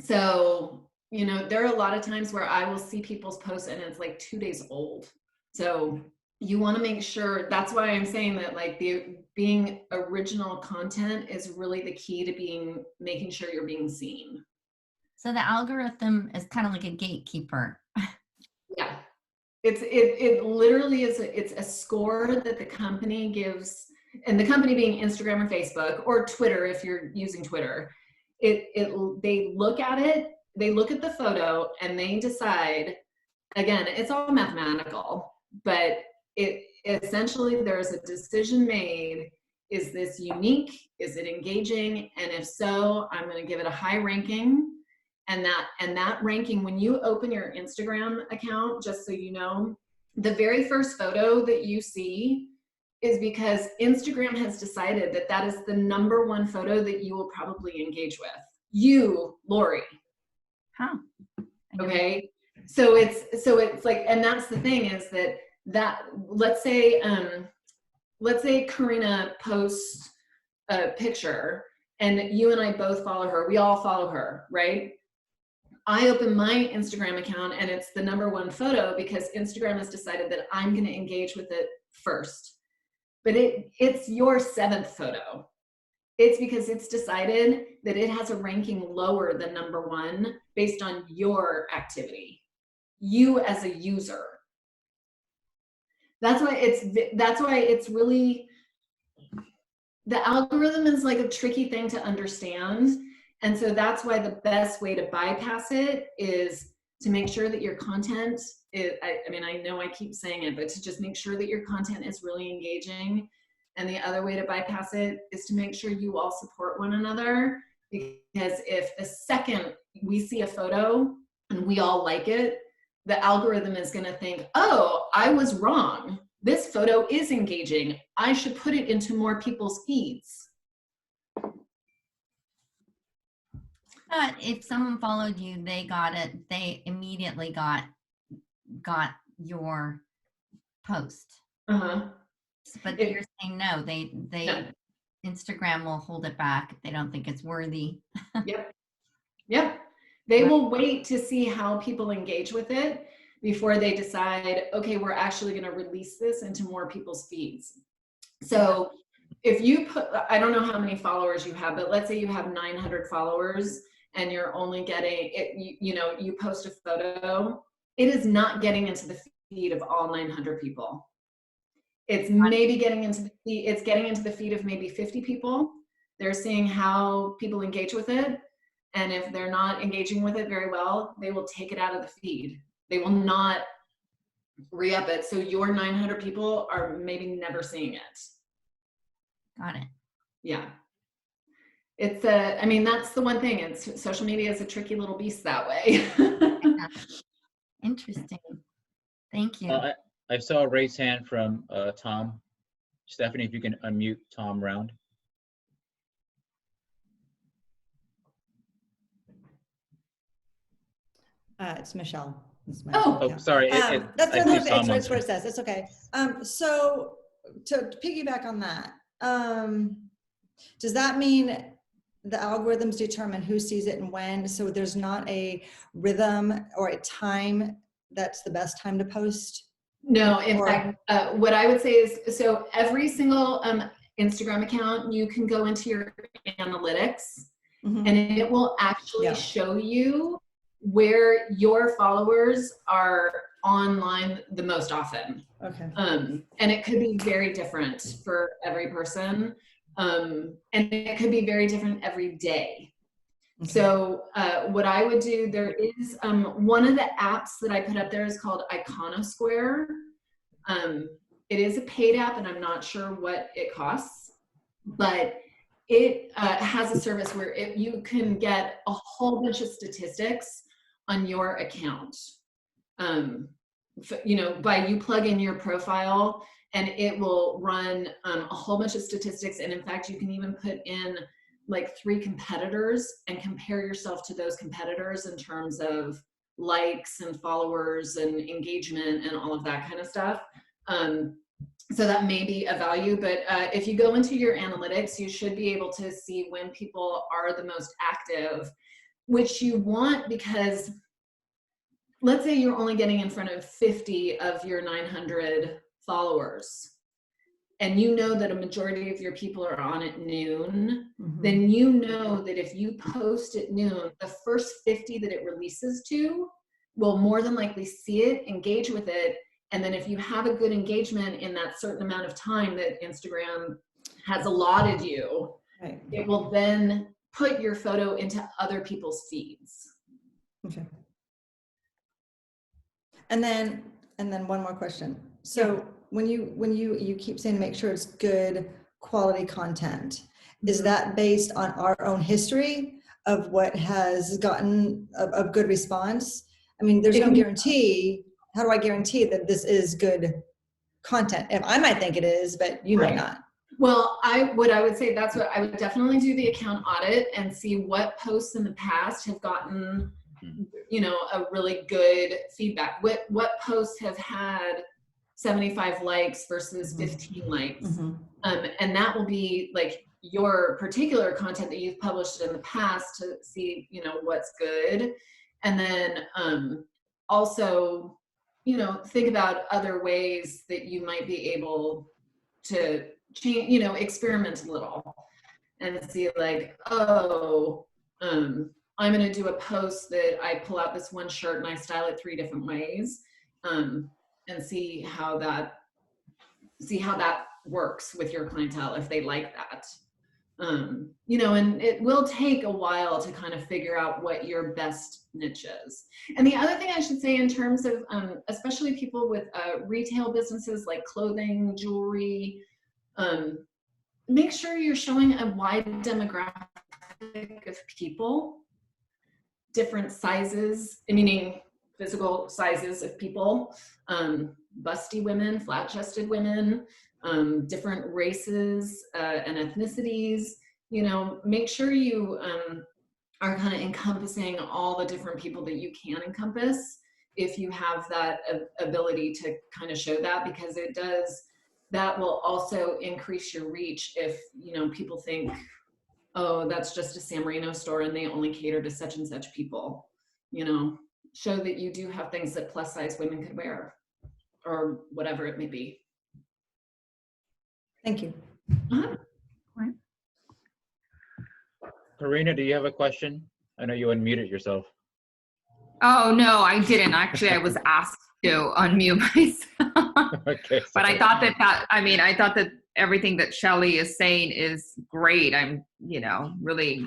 [SPEAKER 1] So, you know, there are a lot of times where I will see people's posts and it's like 2 days old. So you want to make sure, that's why I'm saying that like being original content is really the key to making sure you're being seen.
[SPEAKER 3] So the algorithm is kind of like a gatekeeper.
[SPEAKER 1] Yeah. It literally is it's a score that the company gives, and the company being Instagram or Facebook or Twitter if you're using Twitter. They look at it, they look at the photo, and they decide, again, it's all mathematical, but it essentially there's a decision made. Is this unique? Is it engaging? And if so, I'm going to give it a high ranking. And that ranking, when you open your Instagram account, just so you know, the very first photo that you see is because Instagram has decided that that is the #1 photo that you will probably engage with. You, Lori.
[SPEAKER 3] Huh.
[SPEAKER 1] Okay. So it's like, and that's the thing is that let's say Karina posts a picture and you and I both follow her. We all follow her, right? I open my Instagram account and it's the #1 photo because Instagram has decided that I'm going to engage with it first. But it's your 7th photo. It's because it's decided that it has a ranking lower than #1 based on your activity, you as a user. That's why it's really, the algorithm is like a tricky thing to understand. And so that's why the best way to bypass it is to make sure that your content is, I mean, I know I keep saying it, but to just make sure that your content is really engaging. And the other way to bypass it is to make sure you all support one another. Because if the second we see a photo and we all like it, the algorithm is going to think, oh, I was wrong. This photo is engaging. I should put it into more people's feeds.
[SPEAKER 3] But if someone followed you, they got it. They immediately got your post.
[SPEAKER 1] Uh-huh.
[SPEAKER 3] But you're saying no. They
[SPEAKER 1] No.
[SPEAKER 3] Instagram will hold it back if they don't think it's worthy.
[SPEAKER 1] Yep. They will wait to see how people engage with it before they decide, okay, we're actually going to release this into more people's feeds. So if you put, I don't know how many followers you have, but let's say you have 900 followers and you're only getting it, you post a photo, it is not getting into the feed of all 900 people. It's maybe getting into the feed, it's getting into the feed of maybe 50 people. They're seeing how people engage with it. And if they're not engaging with it very well, they will take it out of the feed. They will not re-up it. So your 900 people are maybe never seeing it.
[SPEAKER 3] Got it.
[SPEAKER 1] Yeah. It's I mean, that's the one thing. It's social media is a tricky little beast that way.
[SPEAKER 3] Yeah. Interesting. Thank you.
[SPEAKER 2] I saw a raised hand from Tom. Stephanie, if you can unmute Tom Round.
[SPEAKER 6] It's Michelle.
[SPEAKER 2] Oh, sorry.
[SPEAKER 6] That's what it says. It's okay. So to piggyback on that, does that mean the algorithms determine who sees it and when? So there's not a rhythm or a time that's the best time to post?
[SPEAKER 1] No, in fact, what I would say is, so every single Instagram account, you can go into your analytics and it will actually show you where your followers are online the most often.
[SPEAKER 6] Okay.
[SPEAKER 1] And it could be very different for every person. And it could be very different every day. Okay. So what I would do, there is one of the apps that I put up there is called Iconosquare. It is a paid app and I'm not sure what it costs, but it has a service where you can get a whole bunch of statistics on your account. By you plug in your profile and it will run a whole bunch of statistics. And in fact, you can even put in like 3 competitors and compare yourself to those competitors in terms of likes and followers and engagement and all of that kind of stuff. So that may be a value, but if you go into your analytics, you should be able to see when people are the most active. which you want, because let's say you're only getting in front of 50 of your 900 followers, and you know that a majority of your people are on at noon, then you know that if you post at noon, the first 50 that it releases to will more than likely see it, engage with it, and then if you have a good engagement in that certain amount of time that Instagram has allotted you,
[SPEAKER 6] Right.
[SPEAKER 1] it will then put your photo into other people's feeds.
[SPEAKER 6] Okay. And then one more question. So when you keep saying make sure it's good quality content, is that based on our own history of what has gotten a good response? I mean, there's no guarantee. How do I guarantee that this is good content? If I might think it is, but you might not.
[SPEAKER 1] Well, what I would say, that's what I would definitely do, the account audit and see what posts in the past have gotten, you know, a really good feedback. What posts have had 75 likes versus 15 likes. And that will be like your particular content that you've published in the past to see, you know, what's good. And then also, you know, think about other ways that you might be able to change, you know, experiment a little and see like, oh, I'm going to do a post that I pull out this one shirt and I style it 3 different ways, and see how that works with your clientele if they like that. You know, and it will take a while to kind of figure out what your best niche is. And the other thing I should say in terms of, especially people with retail businesses like clothing, jewelry, make sure you're showing a wide demographic of people, different sizes, meaning physical sizes of people, busty women, flat-chested women, different races and ethnicities. You know, make sure you are kind of encompassing all the different people that you can encompass if you have that ability to kind of show that, because that will also increase your reach if, you know, people think, oh, that's just a San Marino store and they only cater to such and such people. You know, show that you do have things that plus size women could wear or whatever it may be.
[SPEAKER 6] Thank you.
[SPEAKER 2] Karina, do you have a question? I know you unmuted yourself.
[SPEAKER 7] Oh, no, I didn't. Actually, I was asked to unmute myself.
[SPEAKER 2] Okay.
[SPEAKER 7] But I thought I thought that everything that Shelley is saying is great. I'm, you know, really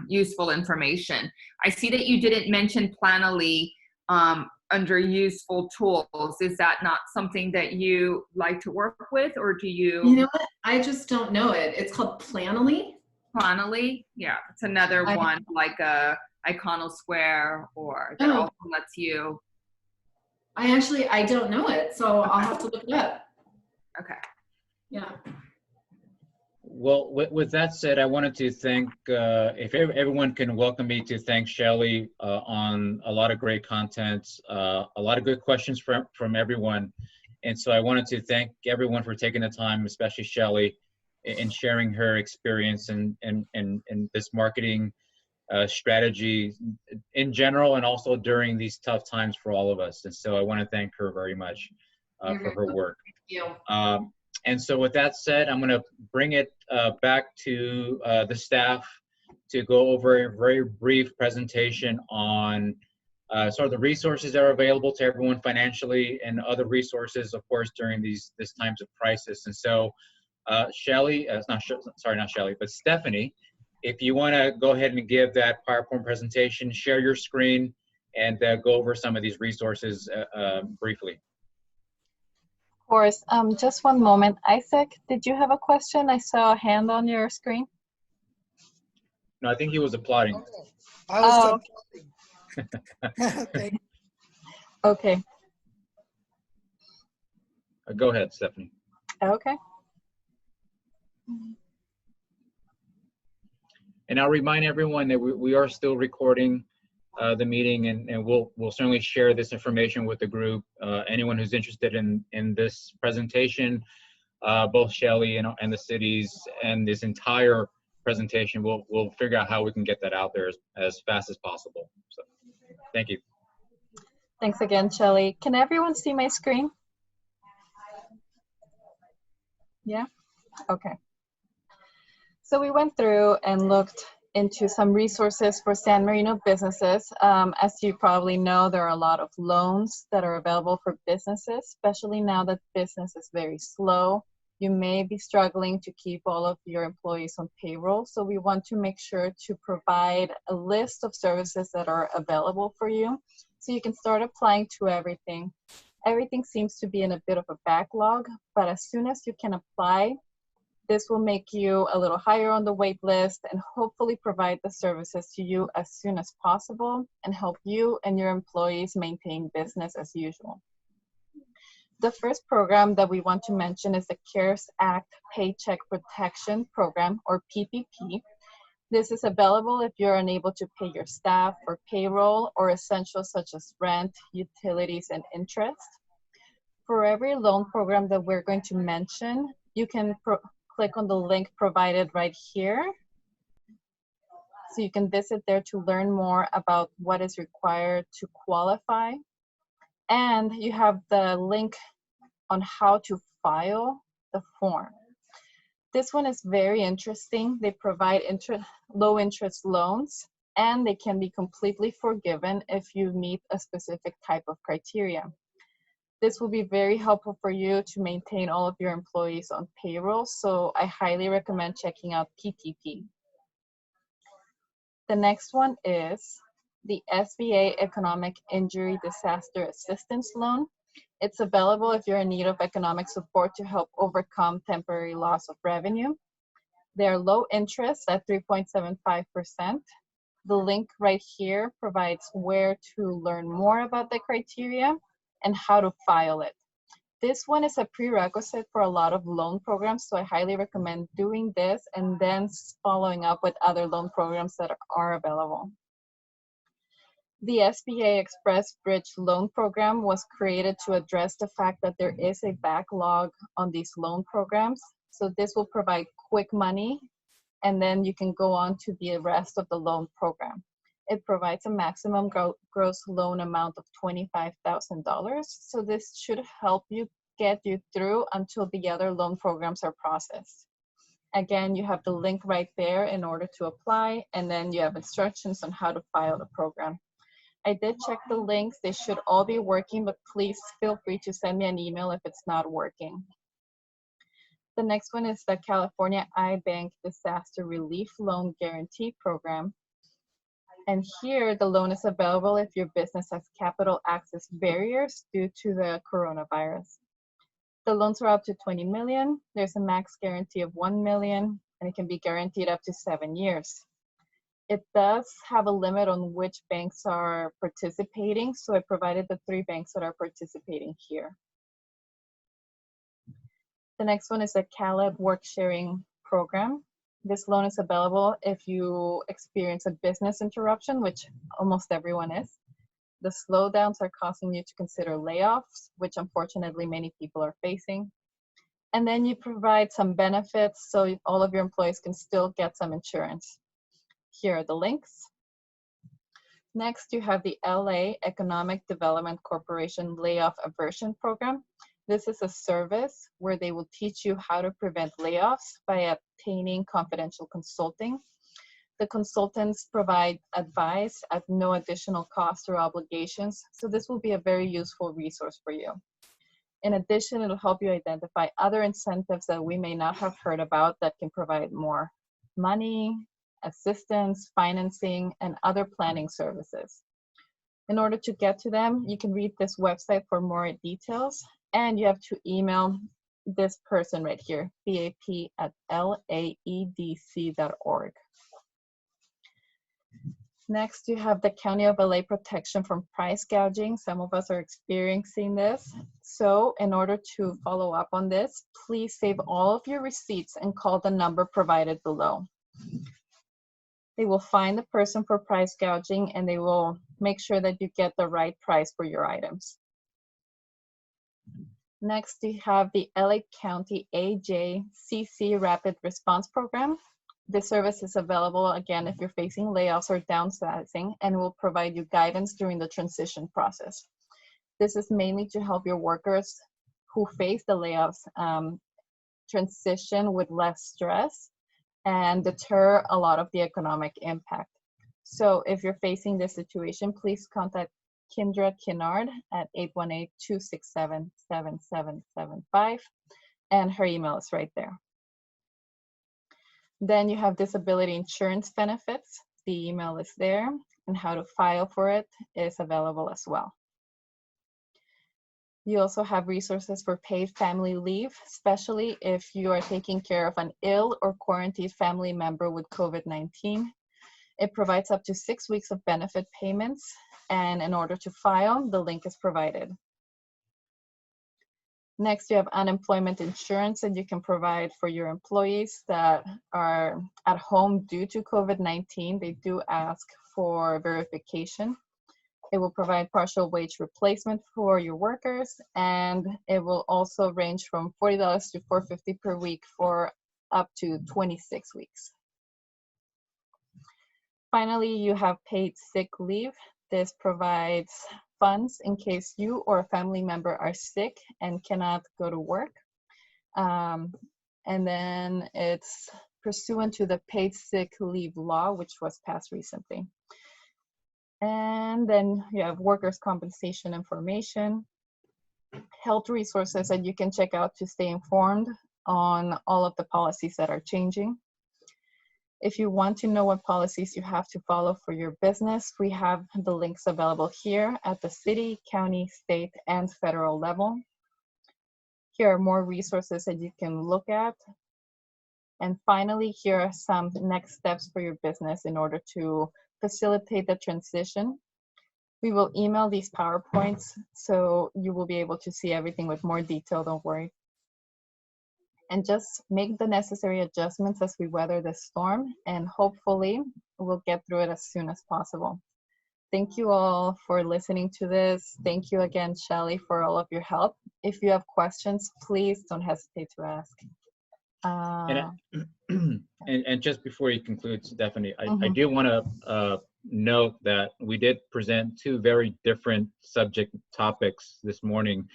[SPEAKER 7] useful information. I see that you didn't mention Planoly under useful tools. Is that not something that you like to work with, or do you?
[SPEAKER 1] You know what? I just don't know it. It's called Planoly.
[SPEAKER 7] Planoly? Yeah, it's another one like a Iconosquare, or that also lets you.
[SPEAKER 1] I don't know it, so I'll have to look it up.
[SPEAKER 7] Okay.
[SPEAKER 1] Yeah.
[SPEAKER 2] Well, with that said, I wanted to thank, if everyone can welcome me to thank Shelley on a lot of great content, a lot of good questions from everyone. And so I wanted to thank everyone for taking the time, especially Shelley, in sharing her experience in this marketing strategy in general, and also during these tough times for all of us. And so I want to thank her very much for her work.
[SPEAKER 1] Thank you.
[SPEAKER 2] And so with that said, I'm going to bring it back to the staff to go over a very brief presentation on sort of the resources that are available to everyone financially, and other resources, of course, during these times of crisis. And so Shelley, not Shelley, but Stephanie, if you want to go ahead and give that PowerPoint presentation, share your screen, and go over some of these resources briefly.
[SPEAKER 8] Of course. Just one moment. Isaac, did you have a question? I saw a hand on your screen.
[SPEAKER 2] No, I think he was applauding.
[SPEAKER 9] Okay. I was applauding. Okay.
[SPEAKER 8] Okay.
[SPEAKER 2] Go ahead, Stephanie.
[SPEAKER 8] Okay.
[SPEAKER 2] And I'll remind everyone that we are still recording the meeting, and we'll certainly share this information with the group. Anyone who's interested in this presentation, both Shelley and the cities and this entire presentation, we'll figure out how we can get that out there as fast as possible. So thank you.
[SPEAKER 8] Thanks again, Shelley. Can everyone see my screen? Yeah? Okay. So we went through and looked into some resources for San Marino businesses. As you probably know, there are a lot of loans that are available for businesses, especially now that business is very slow. You may be struggling to keep all of your employees on payroll. So we want to make sure to provide a list of services that are available for you so you can start applying to everything. Everything seems to be in a bit of a backlog, but as soon as you can apply, this will make you a little higher on the wait list and hopefully provide the services to you as soon as possible and help you and your employees maintain business as usual. The first program that we want to mention is the CARES Act Paycheck Protection Program, or PPP. This is available if you're unable to pay your staff for payroll or essentials such as rent, utilities, and interest. For every loan program that we're going to mention, you can click on the link provided right here. So you can visit there to learn more about what is required to qualify. And you have the link on how to file the form. This one is very interesting. They provide low interest loans, and they can be completely forgiven if you meet a specific type of criteria. This will be very helpful for you to maintain all of your employees on payroll, so I highly recommend checking out PPP. The next one is the SBA Economic Injury Disaster Assistance Loan. It's available if you're in need of economic support to help overcome temporary loss of revenue. They're low interest at 3.75%. The link right here provides where to learn more about the criteria and how to file it. This one is a prerequisite for a lot of loan programs, so I highly recommend doing this and then following up with other loan programs that are available. The SBA Express Bridge Loan Program was created to address the fact that there is a backlog on these loan programs. So this will provide quick money, and then you can go on to the rest of the loan program. It provides a maximum gross loan amount of $25,000. So this should help you get you through until the other loan programs are processed. Again, you have the link right there in order to apply, and then you have instructions on how to file the program. I did check the links. They should all be working, but please feel free to send me an email if it's not working. The next one is the California iBank Disaster Relief Loan Guarantee Program. And here, the loan is available if your business has capital access barriers due to the coronavirus. The loans are up to 20 million. There's a max guarantee of 1 million, and it can be guaranteed up to 7 years. It does have a limit on which banks are participating, so I provided the 3 banks that are participating here. The next one is the Caleb Work Sharing Program. This loan is available if you experience a business interruption, which almost everyone is. The slowdowns are causing you to consider layoffs, which unfortunately many people are facing. And then you provide some benefits so all of your employees can still get some insurance. Here are the links. Next, you have the LA Economic Development Corporation Layoff Aversion Program. This is a service where they will teach you how to prevent layoffs by obtaining confidential consulting. The consultants provide advice at no additional cost or obligations, so this will be a very useful resource for you. In addition, it'll help you identify other incentives that we may not have heard about that can provide more money, assistance, financing, and other planning services. In order to get to them, you can read this website for more details, and you have to email this person right here, bap@laedc.org. Next, you have the County of LA protection from price gouging. Some of us are experiencing this. So in order to follow up on this, please save all of your receipts and call the number provided below. They will find the person for price gouging, and they will make sure that you get the right price for your items. Next, you have the LA County AJCC Rapid Response Program. This service is available, again, if you're facing layoffs or downsizing, and will provide you guidance during the transition process. This is mainly to help your workers who face the layoffs transition with less stress and deter a lot of the economic impact. So if you're facing this situation, please contact Kindra Kinnard at 818-267-7775, and her email is right there. Then you have disability insurance benefits. The email is there, and how to file for it is available as well. You also have resources for paid family leave, especially if you are taking care of an ill or quarantined family member with COVID-19. It provides up to 6 weeks of benefit payments, and in order to file, the link is provided. Next, you have unemployment insurance that you can provide for your employees that are at home due to COVID-19. They do ask for verification. It will provide partial wage replacement for your workers, and it will also range from $40 to $450 per week for up to 26 weeks. Finally, you have paid sick leave. This provides funds in case you or a family member are sick and cannot go to work. And then it's pursuant to the paid sick leave law, which was passed recently. And then you have workers' compensation information, health resources that you can check out to stay informed on all of the policies that are changing. If you want to know what policies you have to follow for your business, we have the links available here at the city, county, state, and federal level. Here are more resources that you can look at. And finally, here are some next steps for your business in order to facilitate the transition. We will email these PowerPoints so you will be able to see everything with more detail, don't worry. And just make the necessary adjustments as we weather this storm, and hopefully we'll get through it as soon as possible. Thank you all for listening to this. Thank you again, Shelley, for all of your help. If you have questions, please don't hesitate to ask.
[SPEAKER 2] And just before you conclude, Stephanie, I do want to note that we did present two very different subject topics this morning.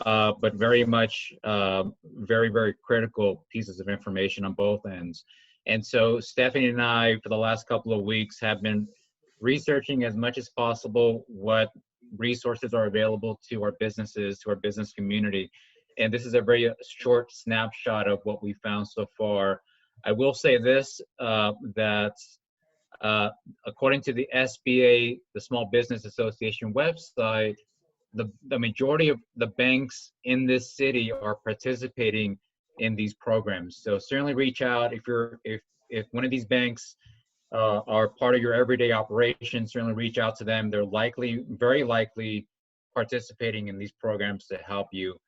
[SPEAKER 2] But very much very, very critical pieces of information on both ends. And so Stephanie and I, for the last couple of weeks, have been researching as much as possible what resources are available to our businesses, to our business community. And this is a very short snapshot of what we found so far. I will say this, that according to the SBA, the Small Business Association website, the majority of the banks in this city are participating in these programs. So certainly reach out if one of these banks are part of your everyday operation. Certainly reach out to them. They're very likely participating in these programs to help you.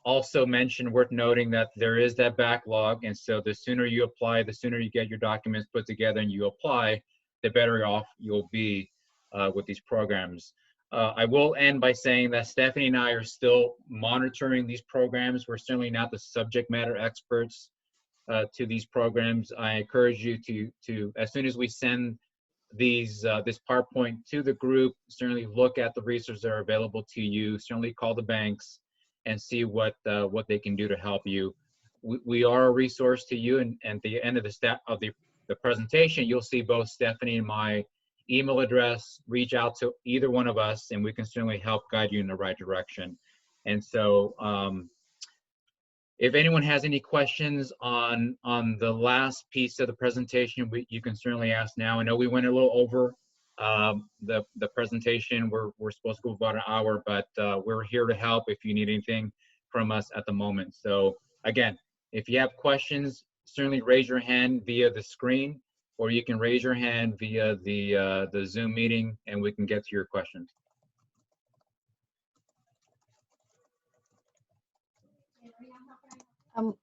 [SPEAKER 2] Also worth noting that there is that backlog, and so the sooner you apply, the sooner you get your documents put together and you apply, the better off you'll be with these programs. I will end by saying that Stephanie and I are still monitoring these programs. We're certainly not the subject matter experts to these programs. I encourage you to as soon as we send this PowerPoint to the group, certainly look at the resources that are available to you. Certainly call the banks and see what they can do to help you. We are a resource to you, and at the end of the presentation, you'll see both Stephanie and my email address. Reach out to either one of us and we can certainly help guide you in the right direction. And so if anyone has any questions on the last piece of the presentation, you can certainly ask now. I know we went a little over the presentation. We're supposed to go about an hour, but we're here to help if you need anything from us at the moment. So again, if you have questions, certainly raise your hand via the screen, or you can raise your hand via the Zoom meeting and we can get to your questions.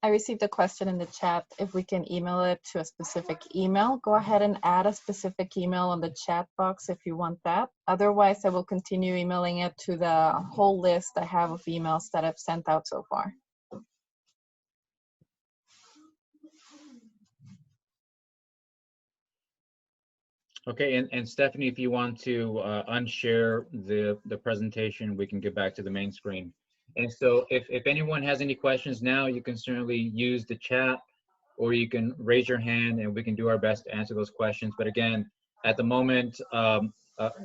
[SPEAKER 8] I received a question in the chat if we can email it to a specific email. Go ahead and add a specific email on the chat box if you want that. Otherwise, I will continue emailing it to the whole list I have of emails that I've sent out so far.
[SPEAKER 2] Okay, and Stephanie, if you want to unshare the presentation, we can get back to the main screen. And so if anyone has any questions now, you can certainly use the chat, or you can raise your hand and we can do our best to answer those questions. But again, at the moment,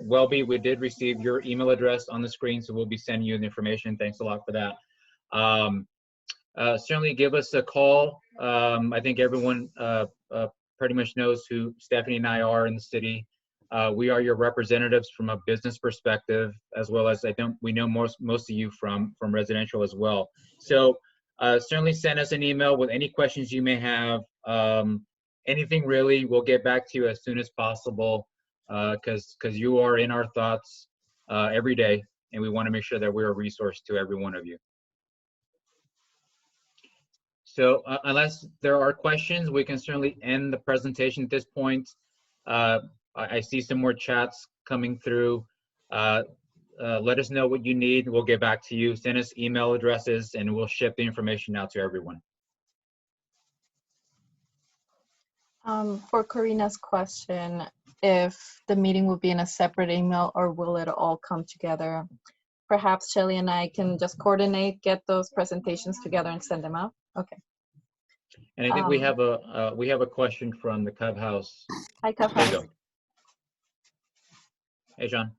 [SPEAKER 2] Welby, we did receive your email address on the screen, so we'll be sending you the information. Thanks a lot for that. Certainly give us a call. I think everyone pretty much knows who Stephanie and I are in the city. We are your representatives from a business perspective, as well as we know most of you from residential as well. So certainly send us an email with any questions you may have. Anything really, we'll get back to you as soon as possible, because you are in our thoughts every day, and we want to make sure that we're a resource to every one of you. So unless there are questions, we can certainly end the presentation at this point. I see some more chats coming through. Let us know what you need. We'll get back to you. Send us email addresses and we'll ship the information out to everyone.
[SPEAKER 8] For Karina's question, if the meeting will be in a separate email or will it all come together? Perhaps Shelly and I can just coordinate, get those presentations together and send them out. Okay.
[SPEAKER 2] And I think we have a question from the Cub House.
[SPEAKER 8] Hi, Cub House.
[SPEAKER 2] Hey, Sean.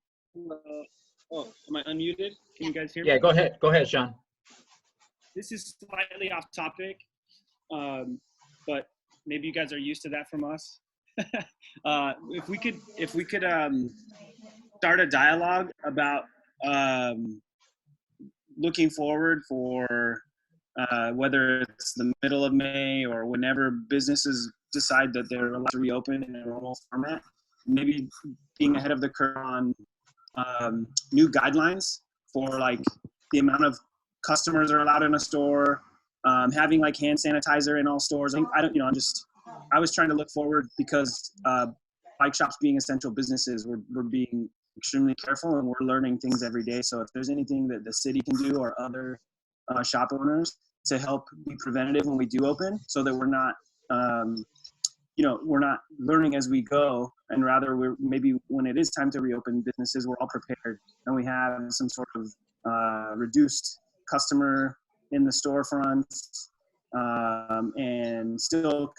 [SPEAKER 10] Oh, am I unmuted? Can you guys hear me?
[SPEAKER 2] Yeah, go ahead. Go ahead, Sean.
[SPEAKER 10] This is slightly off topic, but maybe you guys are used to that from us. If we could start a dialogue about looking forward for whether it's the middle of May or whenever businesses decide that they're allowed to reopen in a normal format, maybe being ahead of the curve on new guidelines for like the amount of customers are allowed in a store, having like hand sanitizer in all stores. I was trying to look forward because bike shops being essential businesses, we're being extremely careful and we're learning things every day. So if there's anything that the city can do or other shop owners to help be preventative when we do open, so that we're not, we're not learning as we go, and rather we're maybe when it is time to reopen businesses, we're all prepared and we have some sort of reduced customer in the storefronts, and still,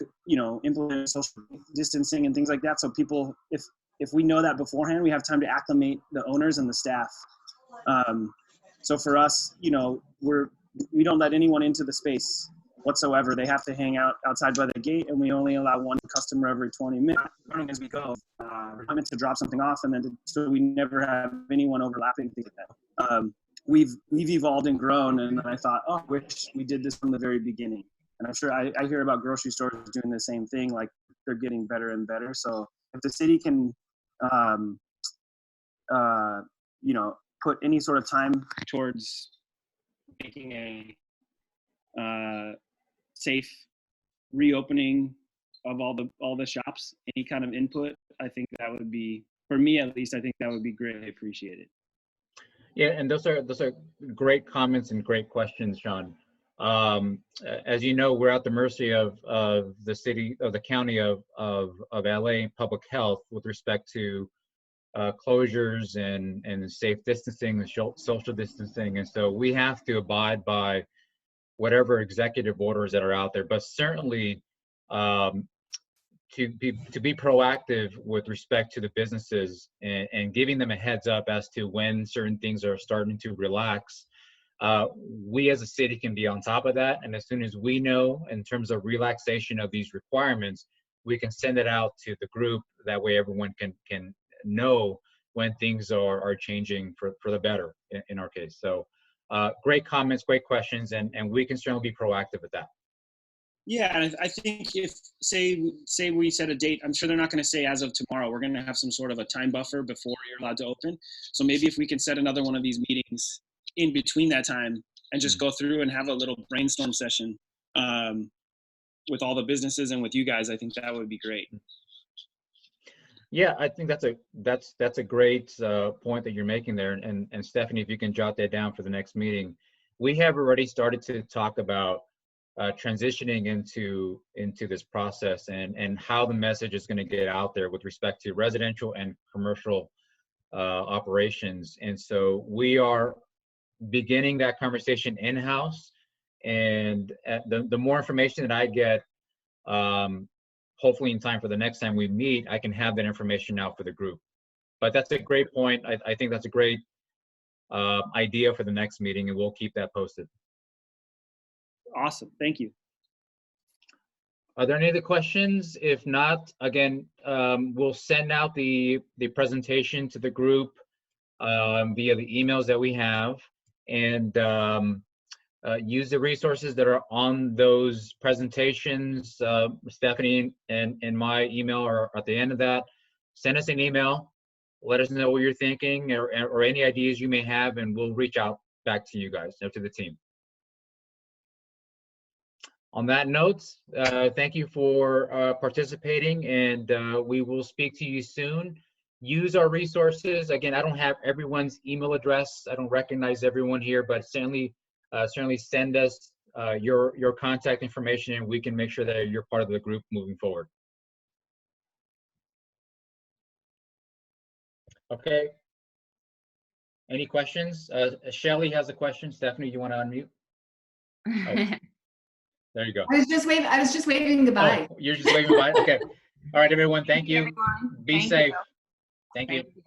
[SPEAKER 10] implement social distancing and things like that. So people, if we know that beforehand, we have time to acclimate the owners and the staff. So for us, we don't let anyone into the space whatsoever. They have to hang out outside by the gate, and we only allow one customer every 20 minutes. Learning as we go, we're meant to drop something off, and then so we never have anyone overlapping, things like that. We've evolved and grown, and I thought, I wish we did this from the very beginning. And I'm sure I hear about grocery stores doing the same thing, like they're getting better and better. So if the city can, put any sort of time towards making a safe reopening of all the shops, any kind of input, I think that would be, for me at least, I think that would be greatly appreciated.
[SPEAKER 2] Yeah, and those are great comments and great questions, Sean. As you know, we're at the mercy of the city, of the county of LA public health with respect to closures and safe distancing and social distancing, and so we have to abide by whatever executive orders that are out there. But certainly, to be proactive with respect to the businesses and giving them a heads up as to when certain things are starting to relax. We as a city can be on top of that, and as soon as we know in terms of relaxation of these requirements, we can send it out to the group. That way everyone can know when things are changing for the better in our case. So great comments, great questions, and we can certainly be proactive with that.
[SPEAKER 10] Yeah, and I think if say we set a date, I'm sure they're not going to say as of tomorrow. We're going to have some sort of a time buffer before you're allowed to open. So maybe if we can set another one of these meetings in between that time and just go through and have a little brainstorm session with all the businesses and with you guys, I think that would be great.
[SPEAKER 2] Yeah, I think that's a great point that you're making there. And Stephanie, if you can jot that down for the next meeting. We have already started to talk about transitioning into this process and how the message is going to get out there with respect to residential and commercial operations. And so we are beginning that conversation in-house, and the more information that I get, hopefully in time for the next time we meet, I can have that information out for the group. But that's a great point. I think that's a great idea for the next meeting, and we'll keep that posted.
[SPEAKER 10] Awesome, thank you.
[SPEAKER 2] Are there any other questions? If not, again, we'll send out the presentation to the group via the emails that we have, and use the resources that are on those presentations. Stephanie and my email are at the end of that. Send us an email. Let us know what you're thinking or any ideas you may have, and we'll reach out back to you guys, to the team. On that note, thank you for participating, and we will speak to you soon. Use our resources. Again, I don't have everyone's email address. I don't recognize everyone here, but certainly send us your contact information, and we can make sure that you're part of the group moving forward. Okay. Any questions? Shelly has a question. Stephanie, you want to unmute? Oh. There you go.
[SPEAKER 1] I was just waving goodbye.
[SPEAKER 2] Oh, you're just waving goodbye? Okay. All right, everyone. Thank you.
[SPEAKER 7] Everyone.
[SPEAKER 2] Be safe. Thank you.
[SPEAKER 7] Thank you.